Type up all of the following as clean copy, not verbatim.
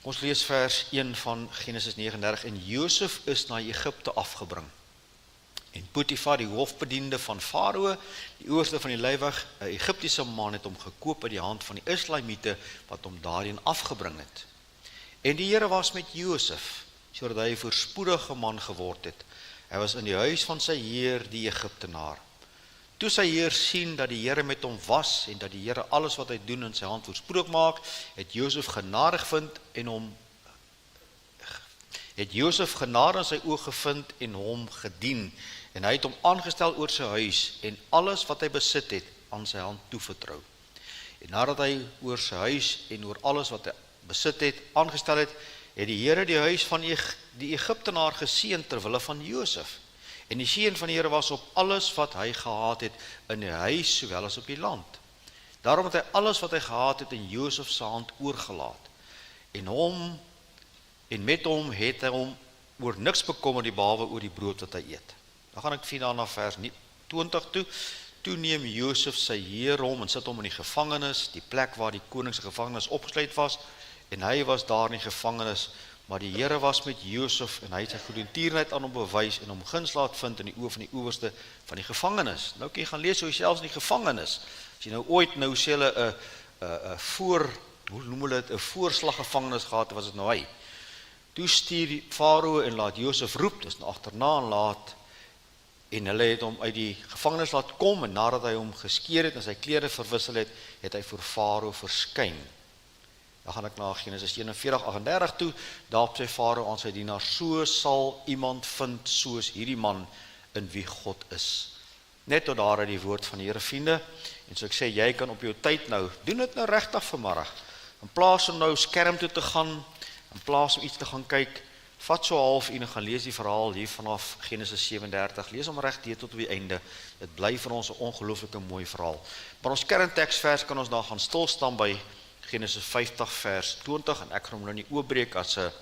Ons lees vers 1 van Genesis 39. En Josef is na Egipte afgebring. En Potifar, die hofbediende van Farao, die owerste van die leiweg, 'n Egiptiese man, het hom gekoop uit die hand van die Israeliete wat hom daarin afgebring het. En die Here was met Josef, sodat hy 'n voorspoedige man geword het. Hy was in die huis van sy heer, die Egiptenaar. Toe sy heer sien dat die Here met hom was en dat die Here alles wat hy doen in sy hand voorspoedig maak, het Josef genade in sy oë gevind en hom gedien. En hy het hom aangestel oor sy huis en alles wat hy besit het aan sy hand toevertrou. En nadat hy oor sy huis en oor alles wat hy besit het aangestel het, het die Here die huis van die Egiptenaar geseën ter wille van Josef. En die seën van die Here was op alles wat hy gehad het in die huis sowel as op die land. Daarom het hy alles wat hy gehad het in Josef se hand oorgelaat. En met hom het hy hom oor niks bekommer die behalwe oor die brood wat hy eet. Dan gaan ek via na vers 20 toe. Toe neem Josef sy heer hom en sit hom in die gevangenis, die plek waar die koning se gevangenis opgesluit was, en hy was daar in die gevangenis, maar die Here was met Josef en hy het sy goedertierenheid aan hom bewys en hom guns laat vind in die oë van die owerste van die gevangenis. Nou kan jy gaan lees hoe hy selfs in die gevangenis, as jy nou ooit sê hulle 'n voorslaggevangenis gehad, was dit nou hy. Toe stuur die Farao en laat Josef roep, dis nou agterna en laat, en hulle het hom uit die gevangenis laat kom, en nadat hy hom geskeer het en sy klere verwissel het, het hy voor Farao verskyn. Dan gaan ek na Genesis 41:38 toe, daarop sê Farao aan sy dienaar, so sal iemand vind soos hierdie man in wie God is. Net tot daar uit die woord van die Here, vriende, en so ek sê, jy kan op jou tyd nou, doen dit nou regtig vanmiddag, in plaas om nou skerm toe te gaan, in plaas om iets te gaan kyk, vat so 'n halfuur en gaan lees die verhaal hier vanaf Genesis 37, lees hom reg deur tot op die einde, dit bly vir ons 'n ongelooflike mooi verhaal. Maar ons kernteksvers kan ons daar gaan stilstaan by Genesis 50 vers 20, en ek gaan hom nou nie oopbreek as 'n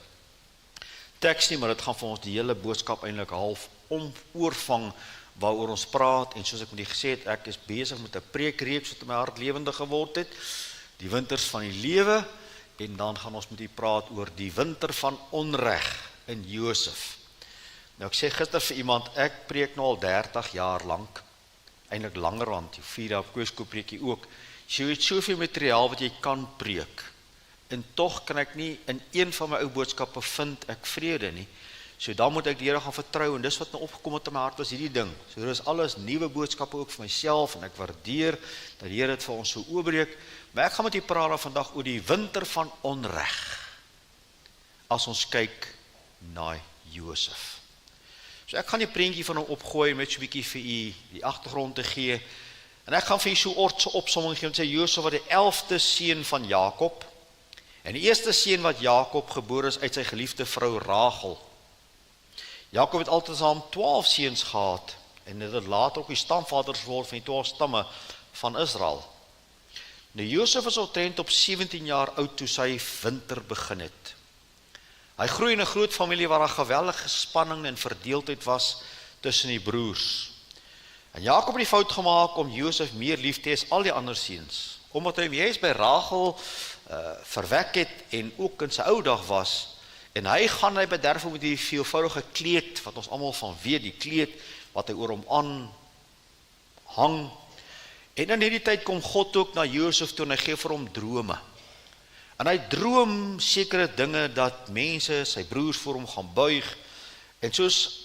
teks nie, maar dit gaan vir ons die hele boodskap eintlik half oorvang waaroor ons praat, en soos ek met u gesê het, ek is besig met 'n preekreeks wat in my hart lewendig geword het, die winters van die lewe, en dan gaan ons met u praat oor die winter van onreg in Josef. Nou ek sê gister vir iemand, ek preek nou al 30 jaar lank, eintlik langer, want die 4 op Kweeskoop preek jy ook. So jy het soveel materiaal wat jy kan preek, en tog kan ek nie in een van my ou boodskappe vind ek vrede nie. So dan moet ek die Here gaan vertrou, en dis wat nou opgekom het in my hart was hierdie ding. So dit is alles nuwe boodskappe ook vir myself, en ek waardeer dat die Here dit vir ons so oopbreek. Maar ek gaan met u praat vandag oor die winter van onreg, as ons kyk na Josef. So ek gaan die prentjie van hom opgooi, met so 'n bietjie vir u die agtergrond te gee, en ek gaan vir u so 'n ortse opsomming gee, en sê Josef was die 11de seun van Jakob, en die eerste seun wat Jakob gebore is uit sy geliefde vrou Rachel. Jakob het altesaam 12 seuns gehad, en dit het later ook die stamvaders geword van die 12 stamme van Israel. Nou Josef was omtrent op 17 jaar oud toe sy winter begin het. Hy groei in 'n groot familie waar 'n geweldige spanning en verdeeldheid was tussen die broers. En Jakob het die fout gemaak om Josef meer lief te hê as al die ander seuns, omdat hy hom juis by Rachel verwek het en ook in sy ou dag was, en hy bederf hom met die veelvoudige kleed wat ons almal van weet, die kleed wat hy oor hom aan hang. En in hierdie tyd kom God ook na Josef toe en hy gee vir hom drome. En hy droom sekere dinge dat mense, sy broers voor hom gaan buig, en soos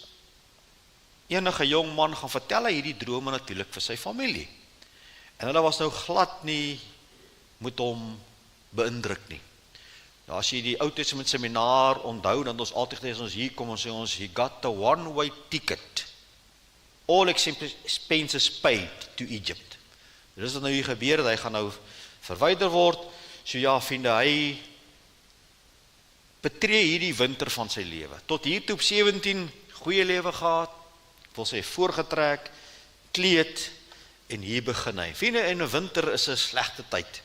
enige jong man gaan vertel hy hierdie drome natuurlik vir sy familie. En hulle was nou glad nie met hom beïndruk nie. Nou as jy die Ou Testament seminar onthou, dan ons altyd gesê, as ons hier kom, ons sê ons, he got the one-way ticket. All expenses paid to Egypt. Dis wat nou hier gebeur, hy gaan nou verwyder word. So ja, vriende, hy betree hierdie winter van sy lewe. Tot hier toe op 17, goeie lewe gehad, ek wil sê voorgetrek, kleed, en hier begin hy. Vriende, en 'n winter is 'n slegte tyd.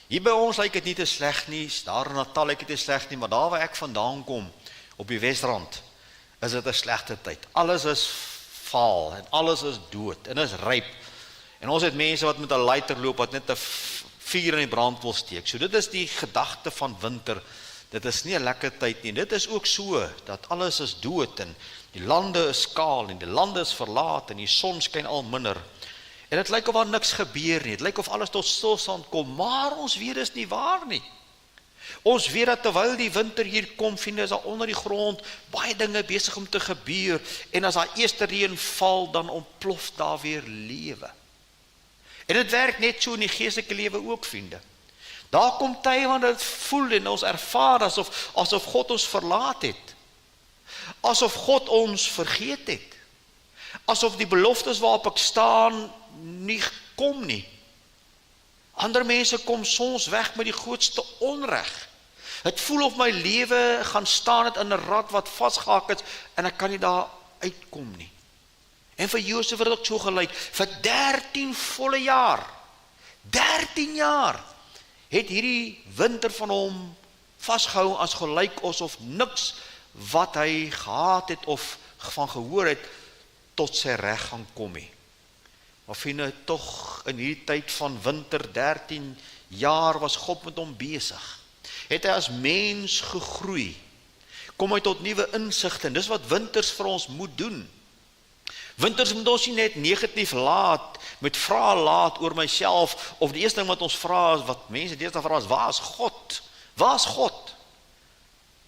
Hier by ons lyk dit nie te sleg nie, daar in Natal lyk dit te sleg nie, maar daar waar ek vandaan kom, op die Wesrand, is dit 'n slegte tyd. Alles is vaal, en alles is dood, en is ryp. En ons het mense wat met 'n lighter loop, wat net 'n vuur in die brand wil steek. So dit is die gedagte van winter, dit is nie 'n lekker tyd nie. Dit is ook so, dat alles is dood, en die lande is kaal, en die lande is verlaat, en die son skyn al minder. En dit lyk of daar niks gebeur nie, dit lyk of alles tot stilstand kom, maar ons weet is nie waar nie. Ons weet dat terwyl die winter hier kom, vriende, is daar onder die grond baie dinge besig om te gebeur, en as daar eerste reën val, dan ontplof daar weer lewe. En dit werk net so in die geestelike lewe ook, vriende. Daar kom tye wanneer dit voel en ons ervaar asof God ons verlaat het. Asof God ons vergeet het. Asof die beloftes waarop ek staan nie kom nie. Ander mense kom soms weg met die grootste onreg. Het voel of my lewe gaan staan het in 'n rad wat vasgehak is en ek kan nie daar uitkom nie. En vir Josef het dit ook so gelyk. Vir 13 volle jaar, 13 jaar, het hierdie winter van hom vasgehou as gelyk asof niks wat hy gehad het of van gehoor het tot sy reg gaan kom nie. Maar vriende, tog in hierdie tyd van winter, 13 jaar was God met hom besig. Het hy as mens gegroei. Kom hy tot nuwe insigte, en dis wat winters vir ons moet doen. Winters moet ons nie net negatief laat, met vrae laat oor myself, of die eerste ding wat ons vra is, wat mense deesdae vra is, waar is God? Waar is God?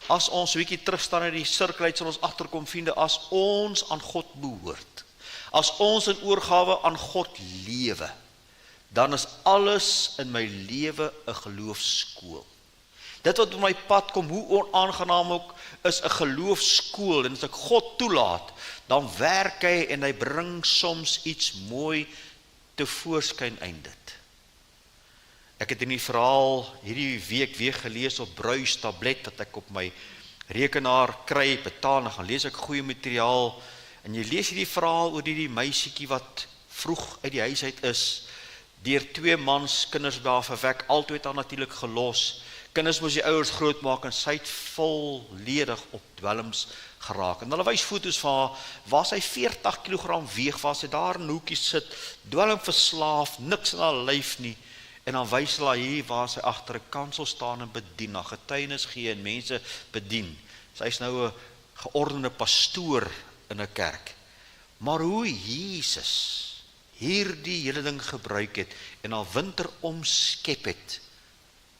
As ons 'n bietjie terugstaan in die sirkel uit, sal ons agterkom, vriende, as ons aan God behoort, as ons in oorgawe aan God lewe, dan is alles in my lewe 'n geloofskool. Dit wat op my pad kom, hoe onaangenaam ook, is 'n geloofskool, en as ek God toelaat, dan werk hy en hy bring soms iets mooi tevoorskyn uit dit. Ek het in die verhaal hierdie week weer gelees op Bruis tablet, dat ek op my rekenaar kry, betaal, en gaan lees ek goeie materiaal, en jy lees hierdie verhaal oor die meisiekie wat vroeg uit die huis uit is, deur 2 mans kinders daar verwek, altyd haar natuurlik gelos, kinders moes die ouers grootmaak, en sy het volledig op dwelms geraak. En hulle wys foto's van haar, waar sy 40 kg weeg, waar sy daar in 'n hoekie sit, dwelm verslaaf, niks in haar lyf nie, en dan wys hulle hier waar sy agter 'n kansel staan en bedien, na getuienis gee en mense bedien. Sy is nou 'n geordende pastoor in 'n kerk. Maar hoe Jesus hierdie hele ding gebruik het en al winter omskep het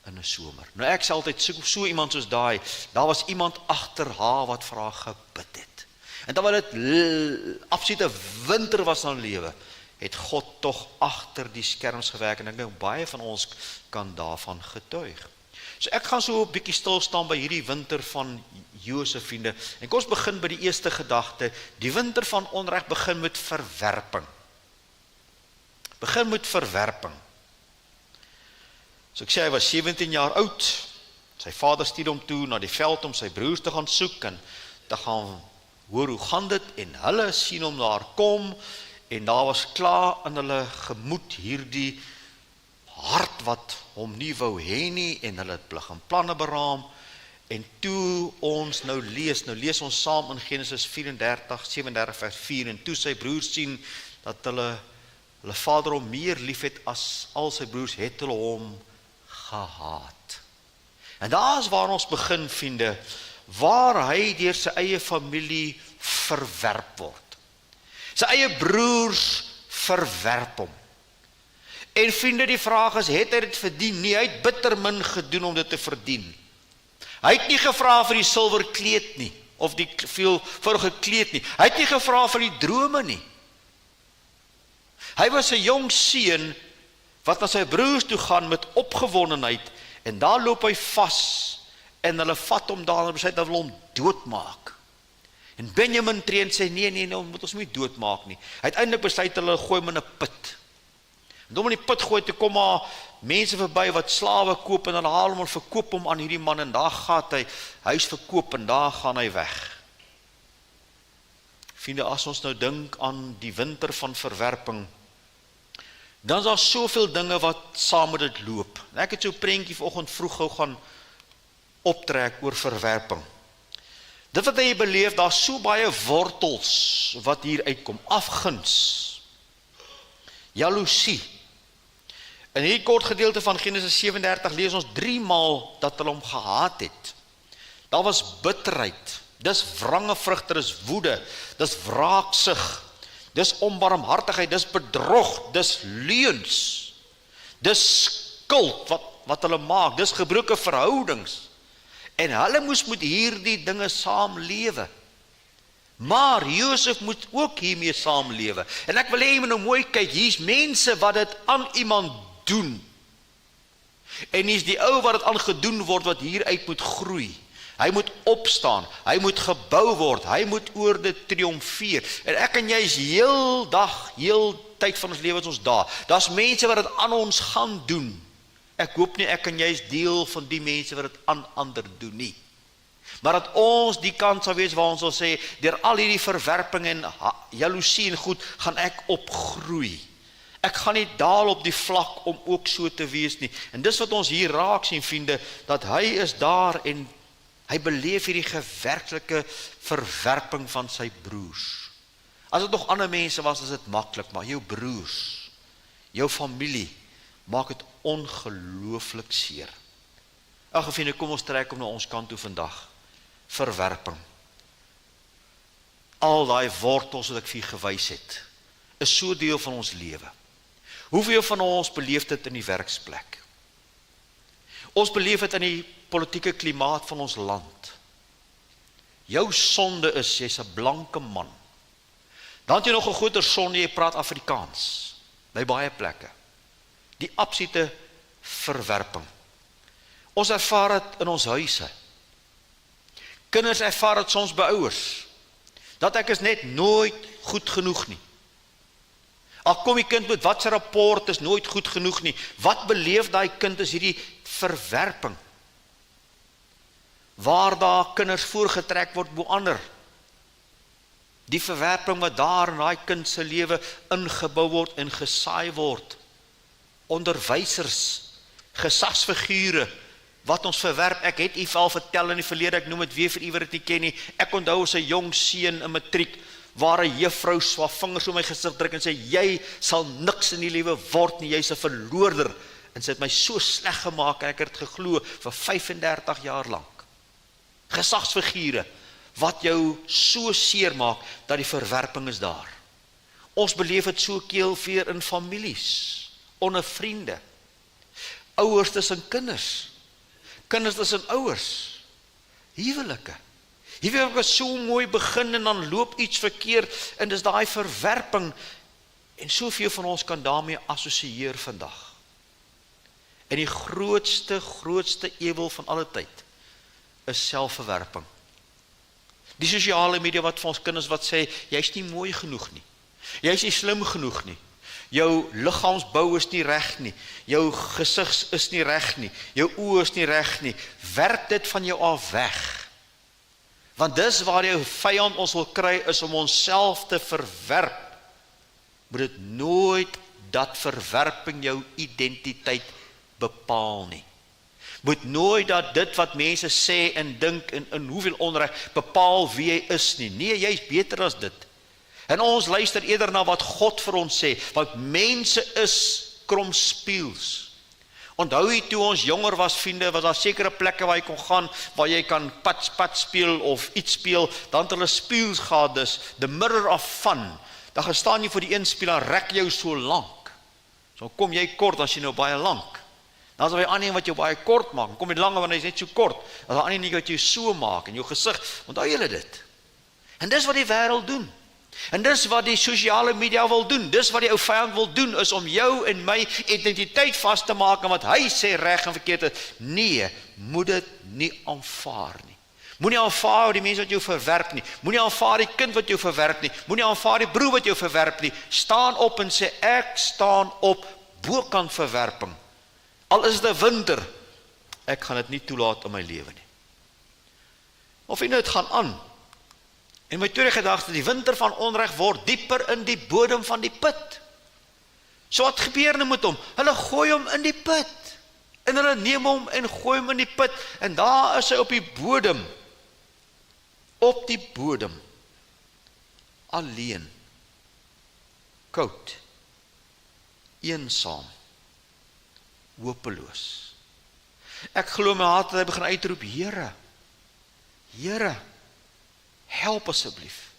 in 'n somer. Nou ek sê altyd, so iemand soos daai, daar was iemand agter haar wat vir haar gebid het. En terwyl dit absolute winter was in haar lewe, het God tog agter die skerms gewerk, en ek dink baie van ons kan daarvan getuig. So ek gaan so 'n bietjie stil staan by hierdie winter van Josef, vriende. En kom ons begin by die eerste gedagte. Die winter van onreg begin met verwerping. Begin met verwerping. So ek sê, hy was 17 jaar oud. Sy vader stuur hom toe na die veld om sy broers te gaan soek en te gaan hoor hoe gaan dit, en hulle sien hom daar kom, en daar was klaar in hulle gemoed hierdie hart wat hom nie wou hê nie, en hulle het begin planne beraam. En toe ons nou lees ons saam in Genesis 37 vers 4, en toe sy broers sien dat hulle vader hom meer lief het as al sy broers, het hulle hom gehaat. En daar is waar ons begin, vriende, waar hy deur sy eie familie verwerp word. Sy eie broers verwerp hom. En vriende, die vraag is, het hy dit verdien? Nee, hy het bitter min gedoen om dit te verdien. Hy het nie gevra vir die silwer kleed nie, of die veelvoudige kleed nie. Hy het nie gevra vir die drome nie. Hy was 'n jong seun wat na sy broers toe gaan met opgewondenheid, en daar loop hy vas, en hulle vat hom daar en besluit dat hulle hom doodmaak. En Benjamin tree en sê, nee, moet ons nie doodmaak nie. Uiteindelik besluit hulle gooi hom in 'n put. En om in die put gooi, toe kom maar mense verby wat slawe koop, en hulle haal hom en verkoop hom aan hierdie man, en daar gaan hy huis verkoop, en daar gaan hy weg. Vriende, as ons nou dink aan die winter van verwerping, dan is daar soveel dinge wat saam met dit loop. En ek het so 'n prentjie vanoggend vroeg gou gaan optrek oor verwerping. Dit wat jy beleef, daar so baie wortels wat hier uitkom. Afguns, jaloesie. In hierdie kort gedeelte van Genesis 37 lees ons 3 maal dat hulle hom gehaat het. Daar was bitterheid, dis wrange vrugte, dis woede, dis wraaksug, dis onbarmhartigheid, dis bedrog, dis leuns, dis skuld wat hulle maak, dis gebroke verhoudings. En hulle moes met hierdie dinge saamlewe. Maar Josef moet ook hiermee saamlewe. En ek wil hê jy moet nou mooi kyk, hier's mense wat dit aan iemand doen. En hier's die ou wat dit aan gedoen word wat hieruit moet groei. Hy moet opstaan, hy moet gebou word, hy moet oor dit triomfeer. En ek en jy is heel tyd van ons lewe is ons daar. Daar's mense wat dit aan ons gaan doen. Ek hoop nie ek en jy is deel van die mense wat dit aan ander doen nie. Maar dat ons die kant sal wees waar ons sal sê, deur al hierdie verwerping en jaloesie en goed, gaan ek opgroei. Ek gaan nie daal op die vlak om ook so te wees nie. En dis wat ons hier raak sien, vriende, dat hy is daar en hy beleef hierdie gewerklike verwerping van sy broers. As dit nog ander mense was, is dit maklik, maar jou broers, jou familie, maak het ongelooflik seer. Ag, vriende, kom ons trek om na ons kant toe vandag. Verwerping. Al daai wortels wat ek vir gewys het, is so deel van ons lewe. Hoeveel van ons beleef dit in die werksplek? Ons beleef dit in die politieke klimaat van ons land. Jou sonde is, jy's 'n blanke man. Dan het jy nog 'n groter sonde, jy praat Afrikaans, by baie plekke. Die absolute verwerping. Ons ervaar dit in ons huise. Kinders ervaar dit soms by ouers, dat ek is net nooit goed genoeg nie. Al kom die kind met wat sy rapport is nooit goed genoeg nie. Wat beleef daai kind is hierdie verwerping? Waar daar kinders voorgetrek word bo ander. Die verwerping wat daar in daai kind se lewe ingebou word en gesaai word. Onderwysers, gesagsfigure, wat ons verwerp. Ek het u al vertel in die verlede, ek noem dit weer vir u wat dit nie ken nie. Ek onthou as 'n jong seun in matriek, waar 'n juffrou swaar vingers om my gesig druk en sê, jy sal niks in die lewe word nie, jy's 'n verloorder. En sy het my so sleg gemaak, en ek het dit geglo vir 35 jaar lank. Gesagsfigure, wat jou so seer maak, dat die verwerping is daar. Ons beleef dit so keelveer in families, onder vriende, ouers tussen kinders, kinders tussen ouers, huwelike. Huwelike so mooi begin en dan loop iets verkeerd en dis daai verwerping en soveel van ons kan daarmee assosieer vandag. En die grootste ewel van alle tyd is selfverwerping. Die sosiale media wat vir ons kinders wat sê, jy's nie mooi genoeg nie, jy's nie slim genoeg nie, jou liggaamsbou is nie reg nie, jou gesig is nie reg nie, jou oë is nie reg nie, werk dit van jou af weg. Want dis waar jou vyand ons wil kry, is om onsself te verwerp. Moet dit nooit dat verwerping jou identiteit bepaal nie. Moet nooit dat dit wat mense sê en dink en in hoeveel onreg bepaal wie jy is nie. Nee, jy is beter as dit. En ons luister eerder na wat God vir ons sê, want mense is kromspieels. Onthou jy toe ons jonger was, vriende, was daar sekere plekke waar jy kon gaan, waar jy kan pat speel of iets speel, dan het hulle speels gehad, dus the mirror of fun. Dan gaan staan jy voor die een speel, dan rek jou so lank. So kom jy kort, as jy nou baie lank. Dan is daar ander wat jou baie kort maak, dan kom jy langer, want hy is net so kort. Dan is daar ander wat jou so maak, en jou gesig, onthou julle dit. En dis wat die wêreld doen. En dis wat die sosiale media wil doen, dis wat die ou vyand wil doen, is om jou en my identiteit vast te maak, en wat hy sê reg en verkeerd is. Nee, moet dit nie aanvaar nie. Moenie aanvaar die mense wat jou verwerp nie, moenie aanvaar die kind wat jou verwerp nie, moenie aanvaar die broer wat jou verwerp nie. Staan op en sê, ek staan op bokant verwerping. Al is dit winter, ek gaan dit nie toelaat in my lewe nie. Of jy nou, het gaan aan. En my tweede gedagte, die winter van onreg word dieper in die bodem van die put. So wat gebeur nou met hom? Hulle gooi hom in die put. En hulle neem hom en gooi hom in die put. En daar is hy op die bodem. Op die bodem. Alleen. Koud. Eensaam. Hopeloos. Ek glo my hart dat hy begin uitroep, Here, Here, help asseblief.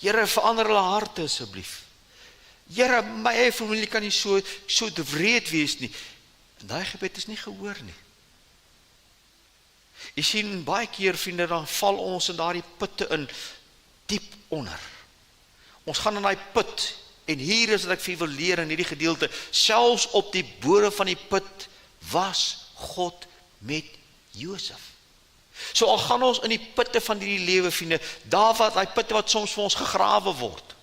Here, verander hulle harte asseblief. Here, my eie familie kan nie so wreed wees nie. En daai gebed is nie gehoor nie. Jy sien, baie keer, vriende, dan val ons in daardie putte in, diep onder. Ons gaan in daai put, en hier is wat ek vir julle wil leer in hierdie gedeelte, selfs op die bodem van die put, was God met Josef. So al gaan ons in die putte van hierdie lewe, vriende, daai putte wat soms vir ons gegrawe word,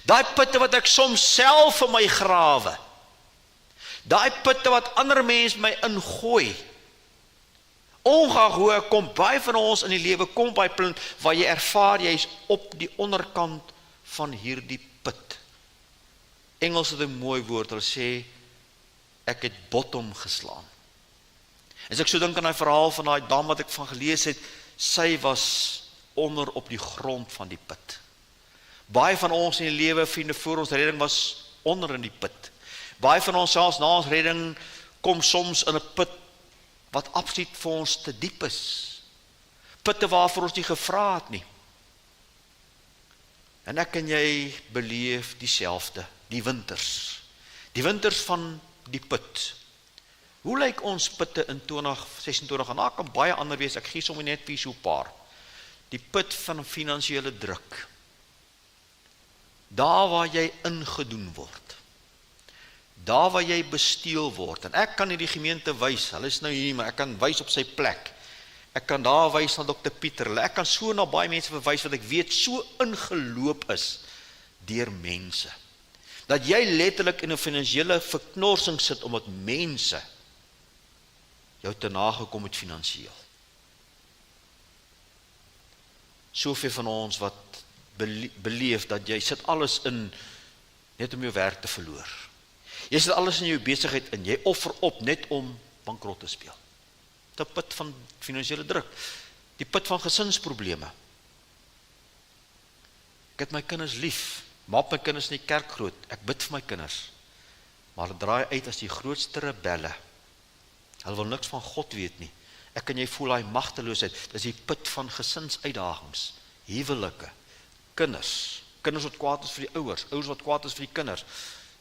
daai putte wat ek soms self vir my grawe, daai putte wat ander mense my ingooi, ongeag hoe ek kom, baie van ons in die lewe kom by 'n punt waar jy ervaar jy is op die onderkant van hierdie put. Engels het 'n mooi woord, hulle sê ek het bottom geslaan. As ek so dink aan die verhaal van daai dame wat ek van gelees het, sy was onder op die grond van die put. Baie van ons in die lewe, vriende, voor ons redding was onder in die put. Baie van ons selfs na ons redding kom soms in 'n put wat absoluut vir ons te diep is. Putte waarvoor ons nie gevra het nie. En ek en jy beleef dieselfde, die winters. Die winters van die put. Hoe lyk ons putte in 2026? En daar kan baie ander wees, ek gee sommer net vir so 'n paar. Die put van finansiële druk. Daar waar jy ingedoen word. Daar waar jy besteel word. En ek kan hierdie gemeente wys, hulle is nou hier, maar ek kan wys op sy plek. Ek kan daar wys na Dr. Pieter. Ek kan so na baie mense verwys wat ek weet so ingeloop is deur mense. Dat jy letterlik in 'n finansiële verknorsing sit omdat mense jou te nagekom het finansiëel. Soveel van ons wat beleef dat jy sit alles in net om jou werk te verloor. Jy sit alles in jou besigheid in, jy offer op net om bankrot te speel. Die put van finansiële druk, die put van gesinsprobleme. Ek het my kinders lief, maak my kinders in die kerk groot, ek bid vir my kinders, maar hulle draai uit as die grootste rebelle. Hulle wil niks van God weet nie. Ek en jy voel daai magteloosheid, dis die put van gesinsuitdagings, huwelike, kinders wat kwaad is vir die ouers wat kwaad is vir die kinders,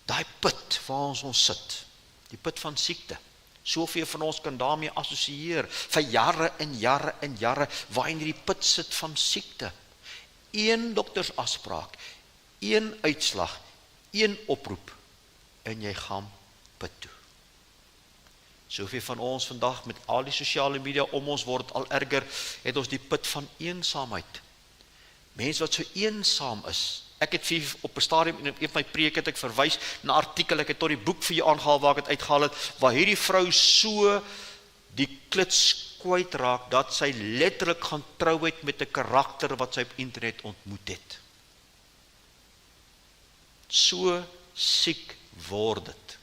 daai put waar ons sit, die put van siekte, soveel van ons kan daarmee assosieer, vir jare en jare en jare, waar in die put sit van siekte, een doktersafspraak, een uitslag, een oproep, en jy gaan put toe. Soveel van ons vandag met al die sosiale media om ons word al erger, het ons die put van eensaamheid. Mense wat so eensaam is. Ek het vir op 'n stadium in een van my preke het ek verwys na 'n artikel, ek het tot die boek vir jou aangehaal waar ek het uitgehaal het, waar hierdie vrou so die klits kwyt raak, dat sy letterlik gaan trou het met 'n karakter wat sy op internet ontmoet het. So siek word dit.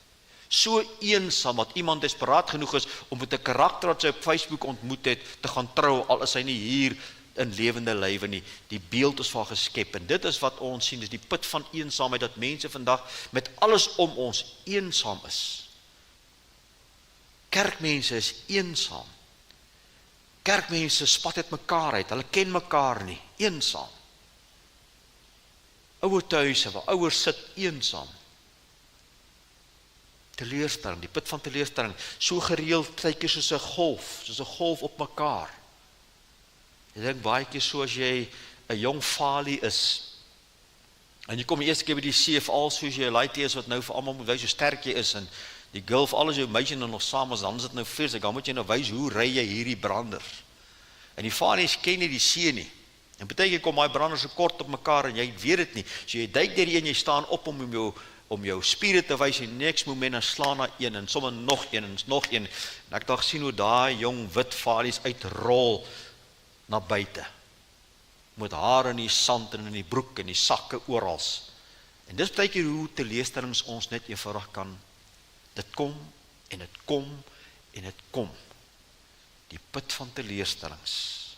So eensaam dat iemand desperaat genoeg is om met 'n karakter wat sy op Facebook ontmoet het te gaan trou, al is hy nie hier in lewende lywe nie. Die beeld is van geskep en dit is wat ons sien, is die put van eensaamheid, dat mense vandag met alles om ons eensaam is. Kerkmense is eensaam. Kerkmense spat uit mekaar uit, hulle ken mekaar nie, eensaam. Ouerhuise waar ouers sit eensaam. Teleurstelling, die put van teleurstelling, so gereeld tydjie soos 'n golf op mekaar. Ek dink baie keer so as jy 'n jong falie is, en jy kom die eerste keer by die see, veral soos jy 'n laaitie is wat nou vir almal moet wys hoe sterk jy is, en die girl vir alles jou meisie nou nog saam is, dan is dit nou vreeslik, dan moet jy nou wys, hoe ry jy hierdie branders? En die falies ken nie die see nie, en partykeer kom daai branders so kort op mekaar, en jy weet dit nie, so jy duik deur die een, jy staan op om jou spiere te wys, en next moment dan slaan na een, en sommer nog een, en nog een, en ek dacht sien hoe daai jong wit falies uitrol na buite, met haar in die sand, en in die broek, en die sakke orals, en dis baie keer hoe teleurstellings ons net eenvoudig kan, dit kom, en dit kom, en dit kom, die put van teleurstellings.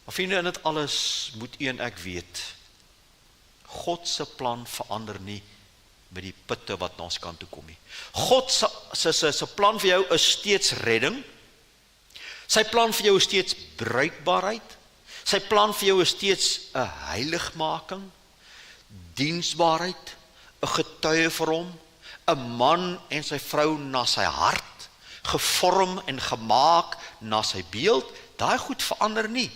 Maar vriende, in dit alles moet u en ek weet, God se plan verander nie met die putte wat na ons kant toe kom nie. God se plan vir jou is steeds redding. Sy plan vir jou is steeds bruikbaarheid. Sy plan vir jou is steeds 'n heiligmaking, diensbaarheid, 'n getuie vir hom, 'n man en sy vrou na sy hart, gevorm en gemaak na sy beeld. Daai goed verander nie.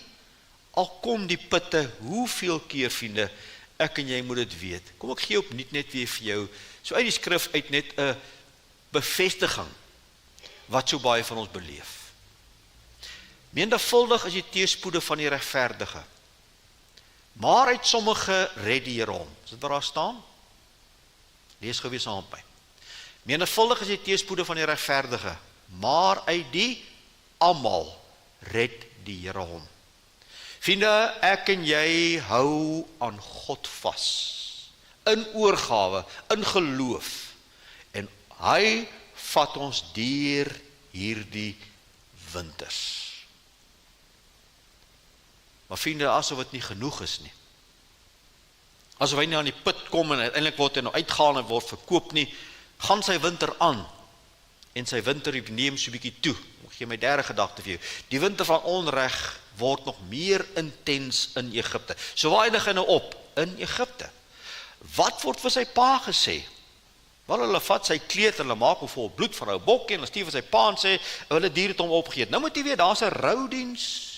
Al kom die putte, hoeveel keer, vriende, ek en jy moet dit weet. Kom ek gee opnuut net weer vir jou, so uit die skrif uit net 'n bevestiging, wat so baie van ons beleef. Menigvuldig is die teëspoede van die regverdige, maar uit sommige red die Here hom. Is dit wat daar staan? Lees gou weer saam met my. Menigvuldig is die teëspoede van die regverdige, maar uit die almal red die Here hom. Vriende, ek en jy hou aan God vas, in oorgawe, in geloof, en hy vat ons deur hierdie winters. Maar vriende, asof dit nie genoeg is nie. Asof hy nie aan die put kom en uiteindelik word hy nou uitgehaal en word verkoop nie, gaan sy winter aan, en sy winter neem so 'n bietjie toe. Ek gee my derde gedagte vir jou. Die winter van onreg word nog meer intens in Egipte. So waar eindig hy nou op? In Egipte. Wat word vir sy pa gesê? Wel, hulle vat sy kleed, hulle maak hom vol bloed van 'n bok en hulle stuur vir sy pa en sê, hulle dier het hom opgeëet. Nou moet jy weet, daar's 'n roudiens.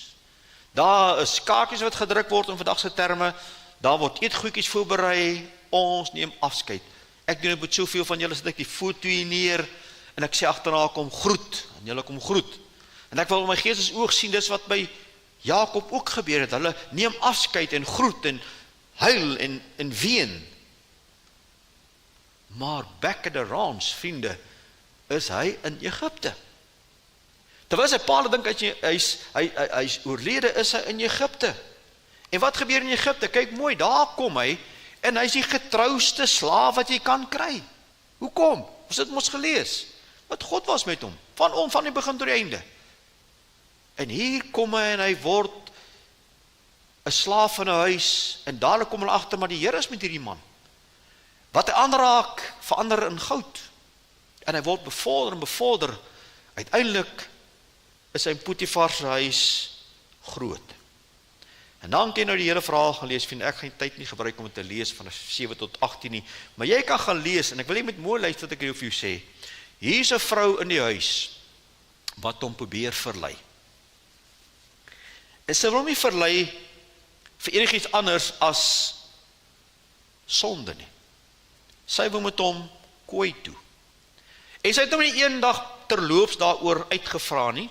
Daar is kaartjies wat gedruk word in vandag se terme, daar word eetgoedjies voorberei, ons neem afskeid. Ek doen dit met soveel van julle, sit ek die foto hier neer, en ek sê agterna kom groet, en julle kom groet. En ek wil in my gees oog sien, dis wat by Jakob ook gebeur het, hulle neem afskeid en groet, en huil en ween. Maar back at the ranch, vriende, is hy in Egipte. Terwyl sy pa dink hy's oorlede, is hy in Egipte. En wat gebeur in Egipte? Kyk mooi, daar kom hy, en hy's die getrouste slaaf wat jy kan kry. Hoekom? Ons het mos gelees, wat God was met hom, van die begin tot die einde. En hier kom hy en hy word 'n slaaf in 'n huis, en dadelik kom hulle agter, maar die Here is met hierdie man. Wat hy aanraak, verander in goud. En hy word bevorder en bevorder. Uiteindelik is hy in Potifar se huis groot. En dan kan jy nou die hele verhaal gaan lees, vind ek geen tyd nie gebruik om het te lees van 7 tot 18 nie, maar jy kan gaan lees, en ek wil nie met mooi luister wat ek vir jou sê. Hier is 'n vrou in die huis, wat hom probeer verlei. En sy wil hom nie verlei vir enigiets anders as sonde nie. Sy wil met hom kooi toe. En sy het hom nie een dag terloops daaroor uitgevra nie.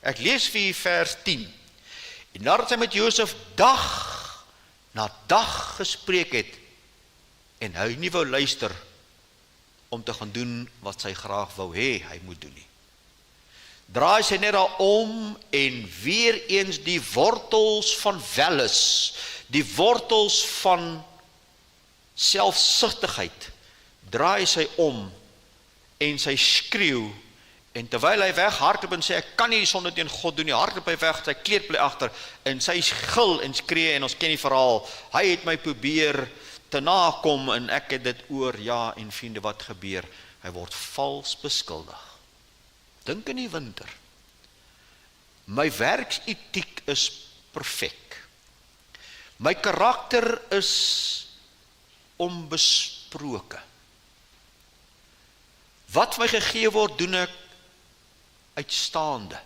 Ek lees vir vers 10. En nadat sy met Josef dag na dag gespreek het, en hy nie wou luister om te gaan doen wat sy graag wou hê hy moet doen nie, draai sy net daarom en weer eens die wortels van welis, die wortels van selfsugtigheid, draai sy om en sy skreeu, en terwyl hy weg hardloop en sê, ek kan nie die sonde teen God doen nie, hardloop hy weg, sy kleed bly agter, en sy gil en skree, en ons ken die verhaal, hy het my probeer te nakom, en ek het dit oor, ja, en vriende, wat gebeur? Hy word vals beskuldig. Dink in die winter. My werksetiek is perfek. My karakter is onbesproke. Wat my gegee word, doen ek uitstaande.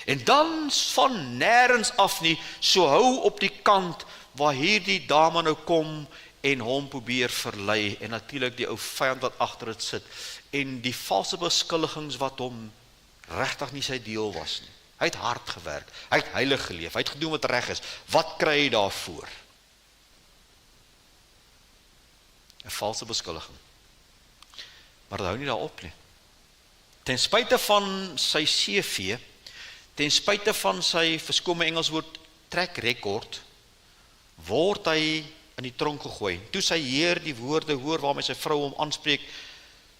En dan van nêrens af nie, so hou op die kant waar hierdie dame nou kom en hom probeer verlei, en natuurlik die ou vyand wat agter dit sit, en die valse beskuldigings wat hom regtig nie sy deel was nie. Hy het hard gewerk, hy het heilig geleef, hy het gedoen wat reg is. Wat kry hy daarvoor? 'n valse beskuldiging. Maar dit hou nie daarop nie. Ten spyte van sy CV, ten spyte van sy, verskoon my Engelswoord, track record, word hy in die tronk gegooi. Toe sy heer die woorde hoor waarmee sy vrou hom aanspreek,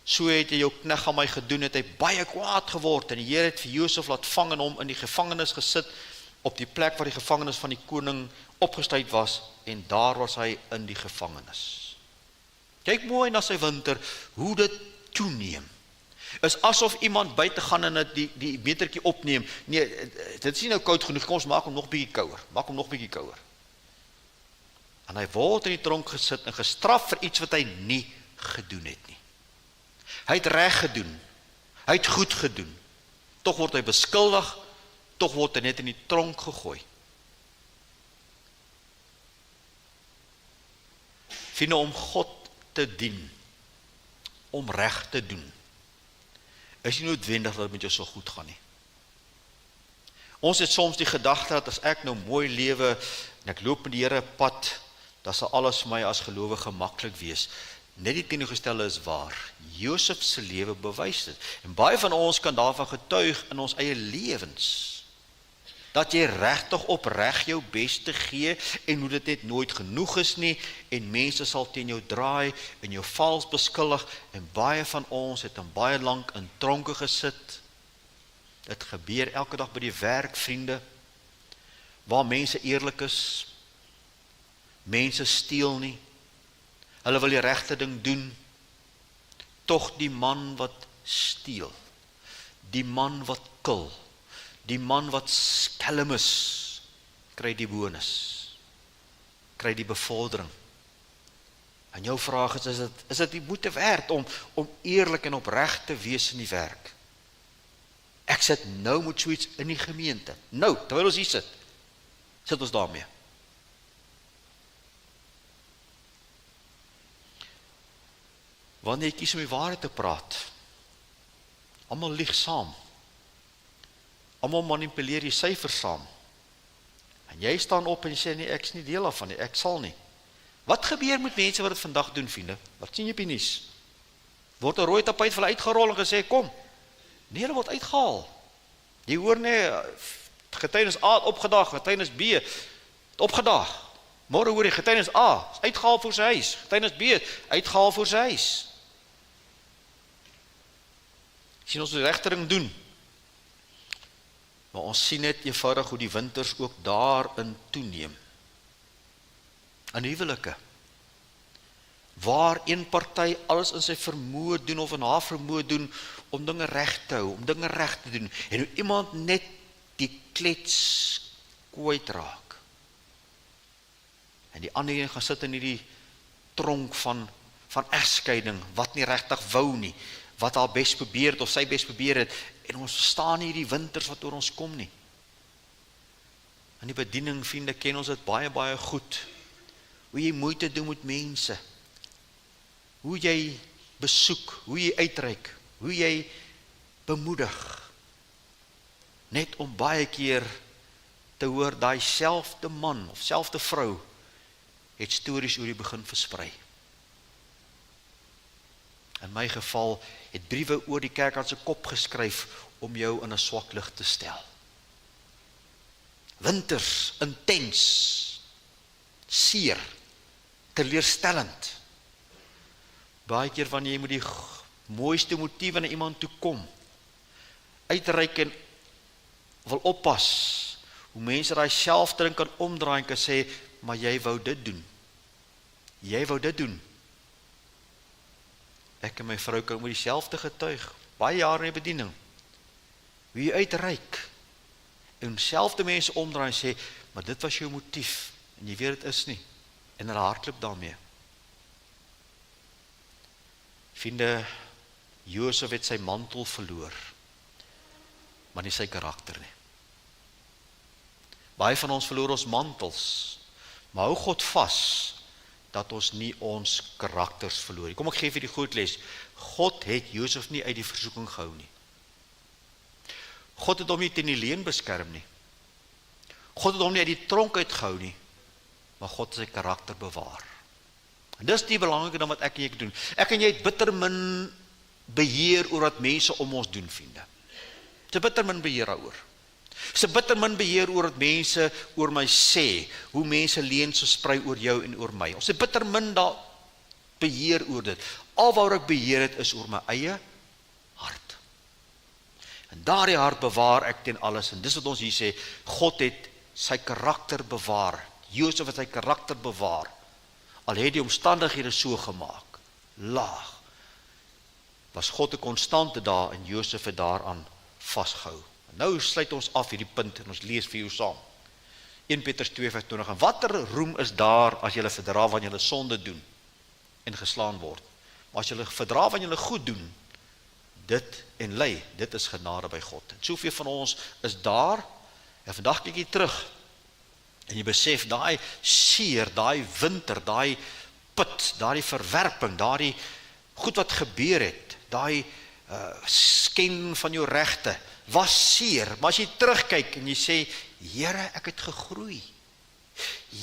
so het jy jou knegg aan my gedoen, het hy baie kwaad geword, en die Here het vir Josef laat vang en hom in die gevangenis gesit, op die plek waar die gevangenis van die koning opgesluit was, en daar was hy in die gevangenis. Kyk mooi na sy winter, hoe dit toeneem. Is asof iemand buite gaan en die metertjie opneem. Nee, dit is nie nou koud genoeg, kom ons maak hom nog bietjie kouer. En hy word in die tronk gesit en gestraf vir iets wat hy nie gedoen het nie. Hy het reg gedoen, hy het goed gedoen, tog word hy beskuldig, tog word hy net in die tronk gegooi. Vriende, om God te dien, om reg te doen, is nie noodwendig dat het met jou so goed gaan nie. Ons het soms die gedagte dat as ek nou mooi lewe en ek loop met die Here pad, dan sal alles vir my as gelowige maklik wees. Net die teenoorgestelde is waar. Josef se lewe bewys dit. En baie van ons kan daarvan getuig in ons eie lewens. Dat jy regtig opreg jou bes te gee en hoe dit net nooit genoeg is nie en mense sal teen jou draai en jou vals beskuldig en baie van ons het dan baie lank in tronke gesit. Dit gebeur elke dag by die werk, vriende, waar mense eerlik is, mense steel nie, hulle wil die regte ding doen, tog die man wat steel, die man wat kil, die man wat skelm is, kry die bonus, kry die bevordering. En jou vraag is dit die moeite werd om eerlik en opreg te wees in die werk? Ek sit nou met so iets in die gemeente. Nou, terwyl ons hier sit ons daarmee. Wanneer jy kies om die waarheid te praat, almal lieg saam, almal manipuleer die syfers saam, en jy staan op en jy sê, nee, ek is nie deel daarvan nie, ek sal nie. Wat gebeur met mense wat dit vandag doen, vriende? Wat sien jy op die nuus? Word 'n rooi tapuit vir hulle uitgerol en gesê, kom. Nee, hulle word uitgehaal. Jy hoor nie, getuienis A het opgedaag, getuienis B het opgedaag. Môre hoor jy, getuienis A is uitgehaal voor sy huis, getuienis B uitgehaal voor sy huis. Sien ons die regte ding doen. Maar ons sien net eenvoudig hoe die winters ook daarin toeneem. In huwelike, waar een party alles in sy vermoë doen of in haar vermoë doen om dinge reg te hou, om dinge reg te doen, en hoe iemand net die klets kwytraak. En die ander een gaan sit in hierdie tronk van egskeiding, wat nie regtig wou nie, wat haar bes probeer het of sy bes probeer het, en ons verstaan nie die winters wat oor ons kom nie. In die bediening, vriende, ken ons dit baie, baie goed. Hoe jy moeite doen met mense, hoe jy besoek, hoe jy uitreik, hoe jy bemoedig, net om baie keer te hoor, daai selfde man of selfde vrou het stories oor die begin versprei. In my geval het briewe oor die kerk aan sy kop geskryf om jou in 'n swak lig te stel. Winters, intens, seer, teleurstellend. Baie keer wanneer jy met die mooiste motiewe na iemand toe kom, uitreik en wil oppas, hoe mense daai selfdrink kan omdraai en kan sê, maar jy wou dit doen. Jy wou dit doen. Ek en my vrou kan oor dieselfde getuig, baie jare in die bediening. Hoe jy uitreik, en selfde mense omdraai en sê, maar dit was jou motief, en jy weet dit is nie, en hulle hardloop daarmee. Vriende, Josef het sy mantel verloor, maar nie sy karakter nie. Baie van ons verloor ons mantels, maar hou God vas, dat ons nie ons karakters verloor. Kom ek geef vir die goed les, God het Josef nie uit die versoeking gehou nie. God het hom nie teen die leuen beskerm nie. God het hom nie uit die tronk uitgehou nie, maar God het sy karakter bewaar. En dis die belangrike ding wat ek en jy doen. Ek en jy het bitter min beheer oor wat mense om ons doen, vriende. Dis bitter min beheer daaroor. Dis bitter min beheer oor wat mense oor my sê, hoe mense leuns versprei oor jou en oor my. Ons het bitter min daar beheer oor dit. Al waar ek beheer het is oor my eie hart. En daardie hart bewaar ek teen alles. En dis wat ons hier sê, God het sy karakter bewaar. Josef het sy karakter bewaar. Al het die omstandighede so gemaak, laag, was God 'n konstante daar en Josef het daaraan vasgehou. Nou sluit ons af hierdie punt en ons lees vir jou saam. 1 Petrus 2:25. En watter roem is daar as julle verdra wanneer julle sonde doen en geslaan word? Maar as julle verdra wanneer julle goed doen, dit en ly, dit is genade by God. En soveel van ons is daar, en vandag kyk jy terug, en jy besef, daai seer, daai winter, daai put, daai verwerping, daai goed wat gebeur het, daai skending van jou regte, was seer, maar as jy terugkyk en jy sê, Here, ek het gegroei.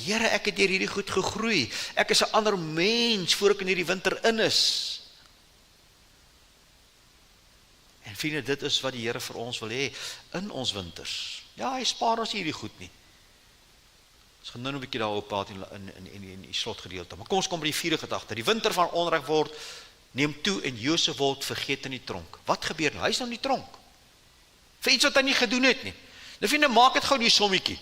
Here, ek het deur hierdie goed gegroei. Ek is 'n ander mens voor ek in hierdie winter in is. En vriende, dit is wat die Here vir ons wil hê in ons winters. Ja, hy spaar ons hierdie goed nie. Ons gaan nou 'n bietjie daarop praat in die slotgedeelte. Maar kom ons kom by die vierde gedagte. Die winter van onreg word neem toe en Josef word vergeet in die tronk. Wat gebeur nou? Hy is nou in die tronk. Vir iets wat hy nie gedoen het nie. Nou vriende, maak het gou die sommetjie.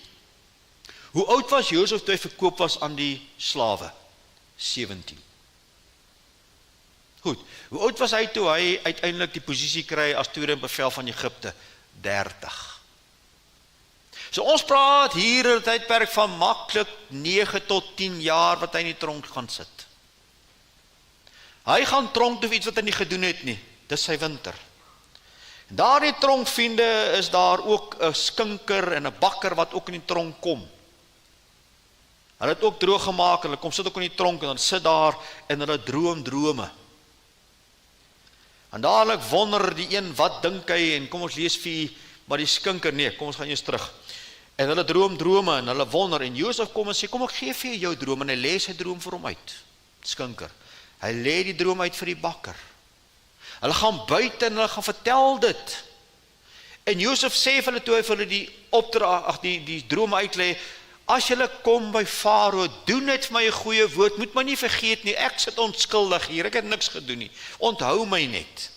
Hoe oud was Josef toe hy verkoop was aan die slawe? 17. Goed, hoe oud was hy toe hy uiteindelik die posisie kry as tweede in bevel van Egipte? 30. So ons praat hier in 'n tydperk van maklik 9 tot 10 jaar wat hy in die tronk gaan sit. Hy gaan tronk toe iets wat hy nie gedoen het nie. Dis sy winter. En daar in die tronk, vriende, is daar ook 'n skinker en 'n bakker wat ook in die tronk kom. Hulle het ook droog gemaak, hulle kom sit ook in die tronk en dan sit daar en hulle droom drome. En dadelik wonder die een, wat dink hy, en kom ons lees vir maar die skinker, nee, kom ons gaan eers terug. En hulle droom drome en hulle wonder, en Josef kom en sê, kom ek gee vir jou droom, en hy lê sy droom vir hom uit, skinker. Hy lê die droom uit vir die bakker. Hulle gaan buite en hulle gaan vertel dit. En Josef sê vir hulle toe hy vir hulle die opdrag, die drome uitlê, as julle kom by Farao, doen net vir my 'n goeie woord, moet my nie vergeet nie, ek sit onskuldig hier, ek het niks gedoen nie, onthou my net.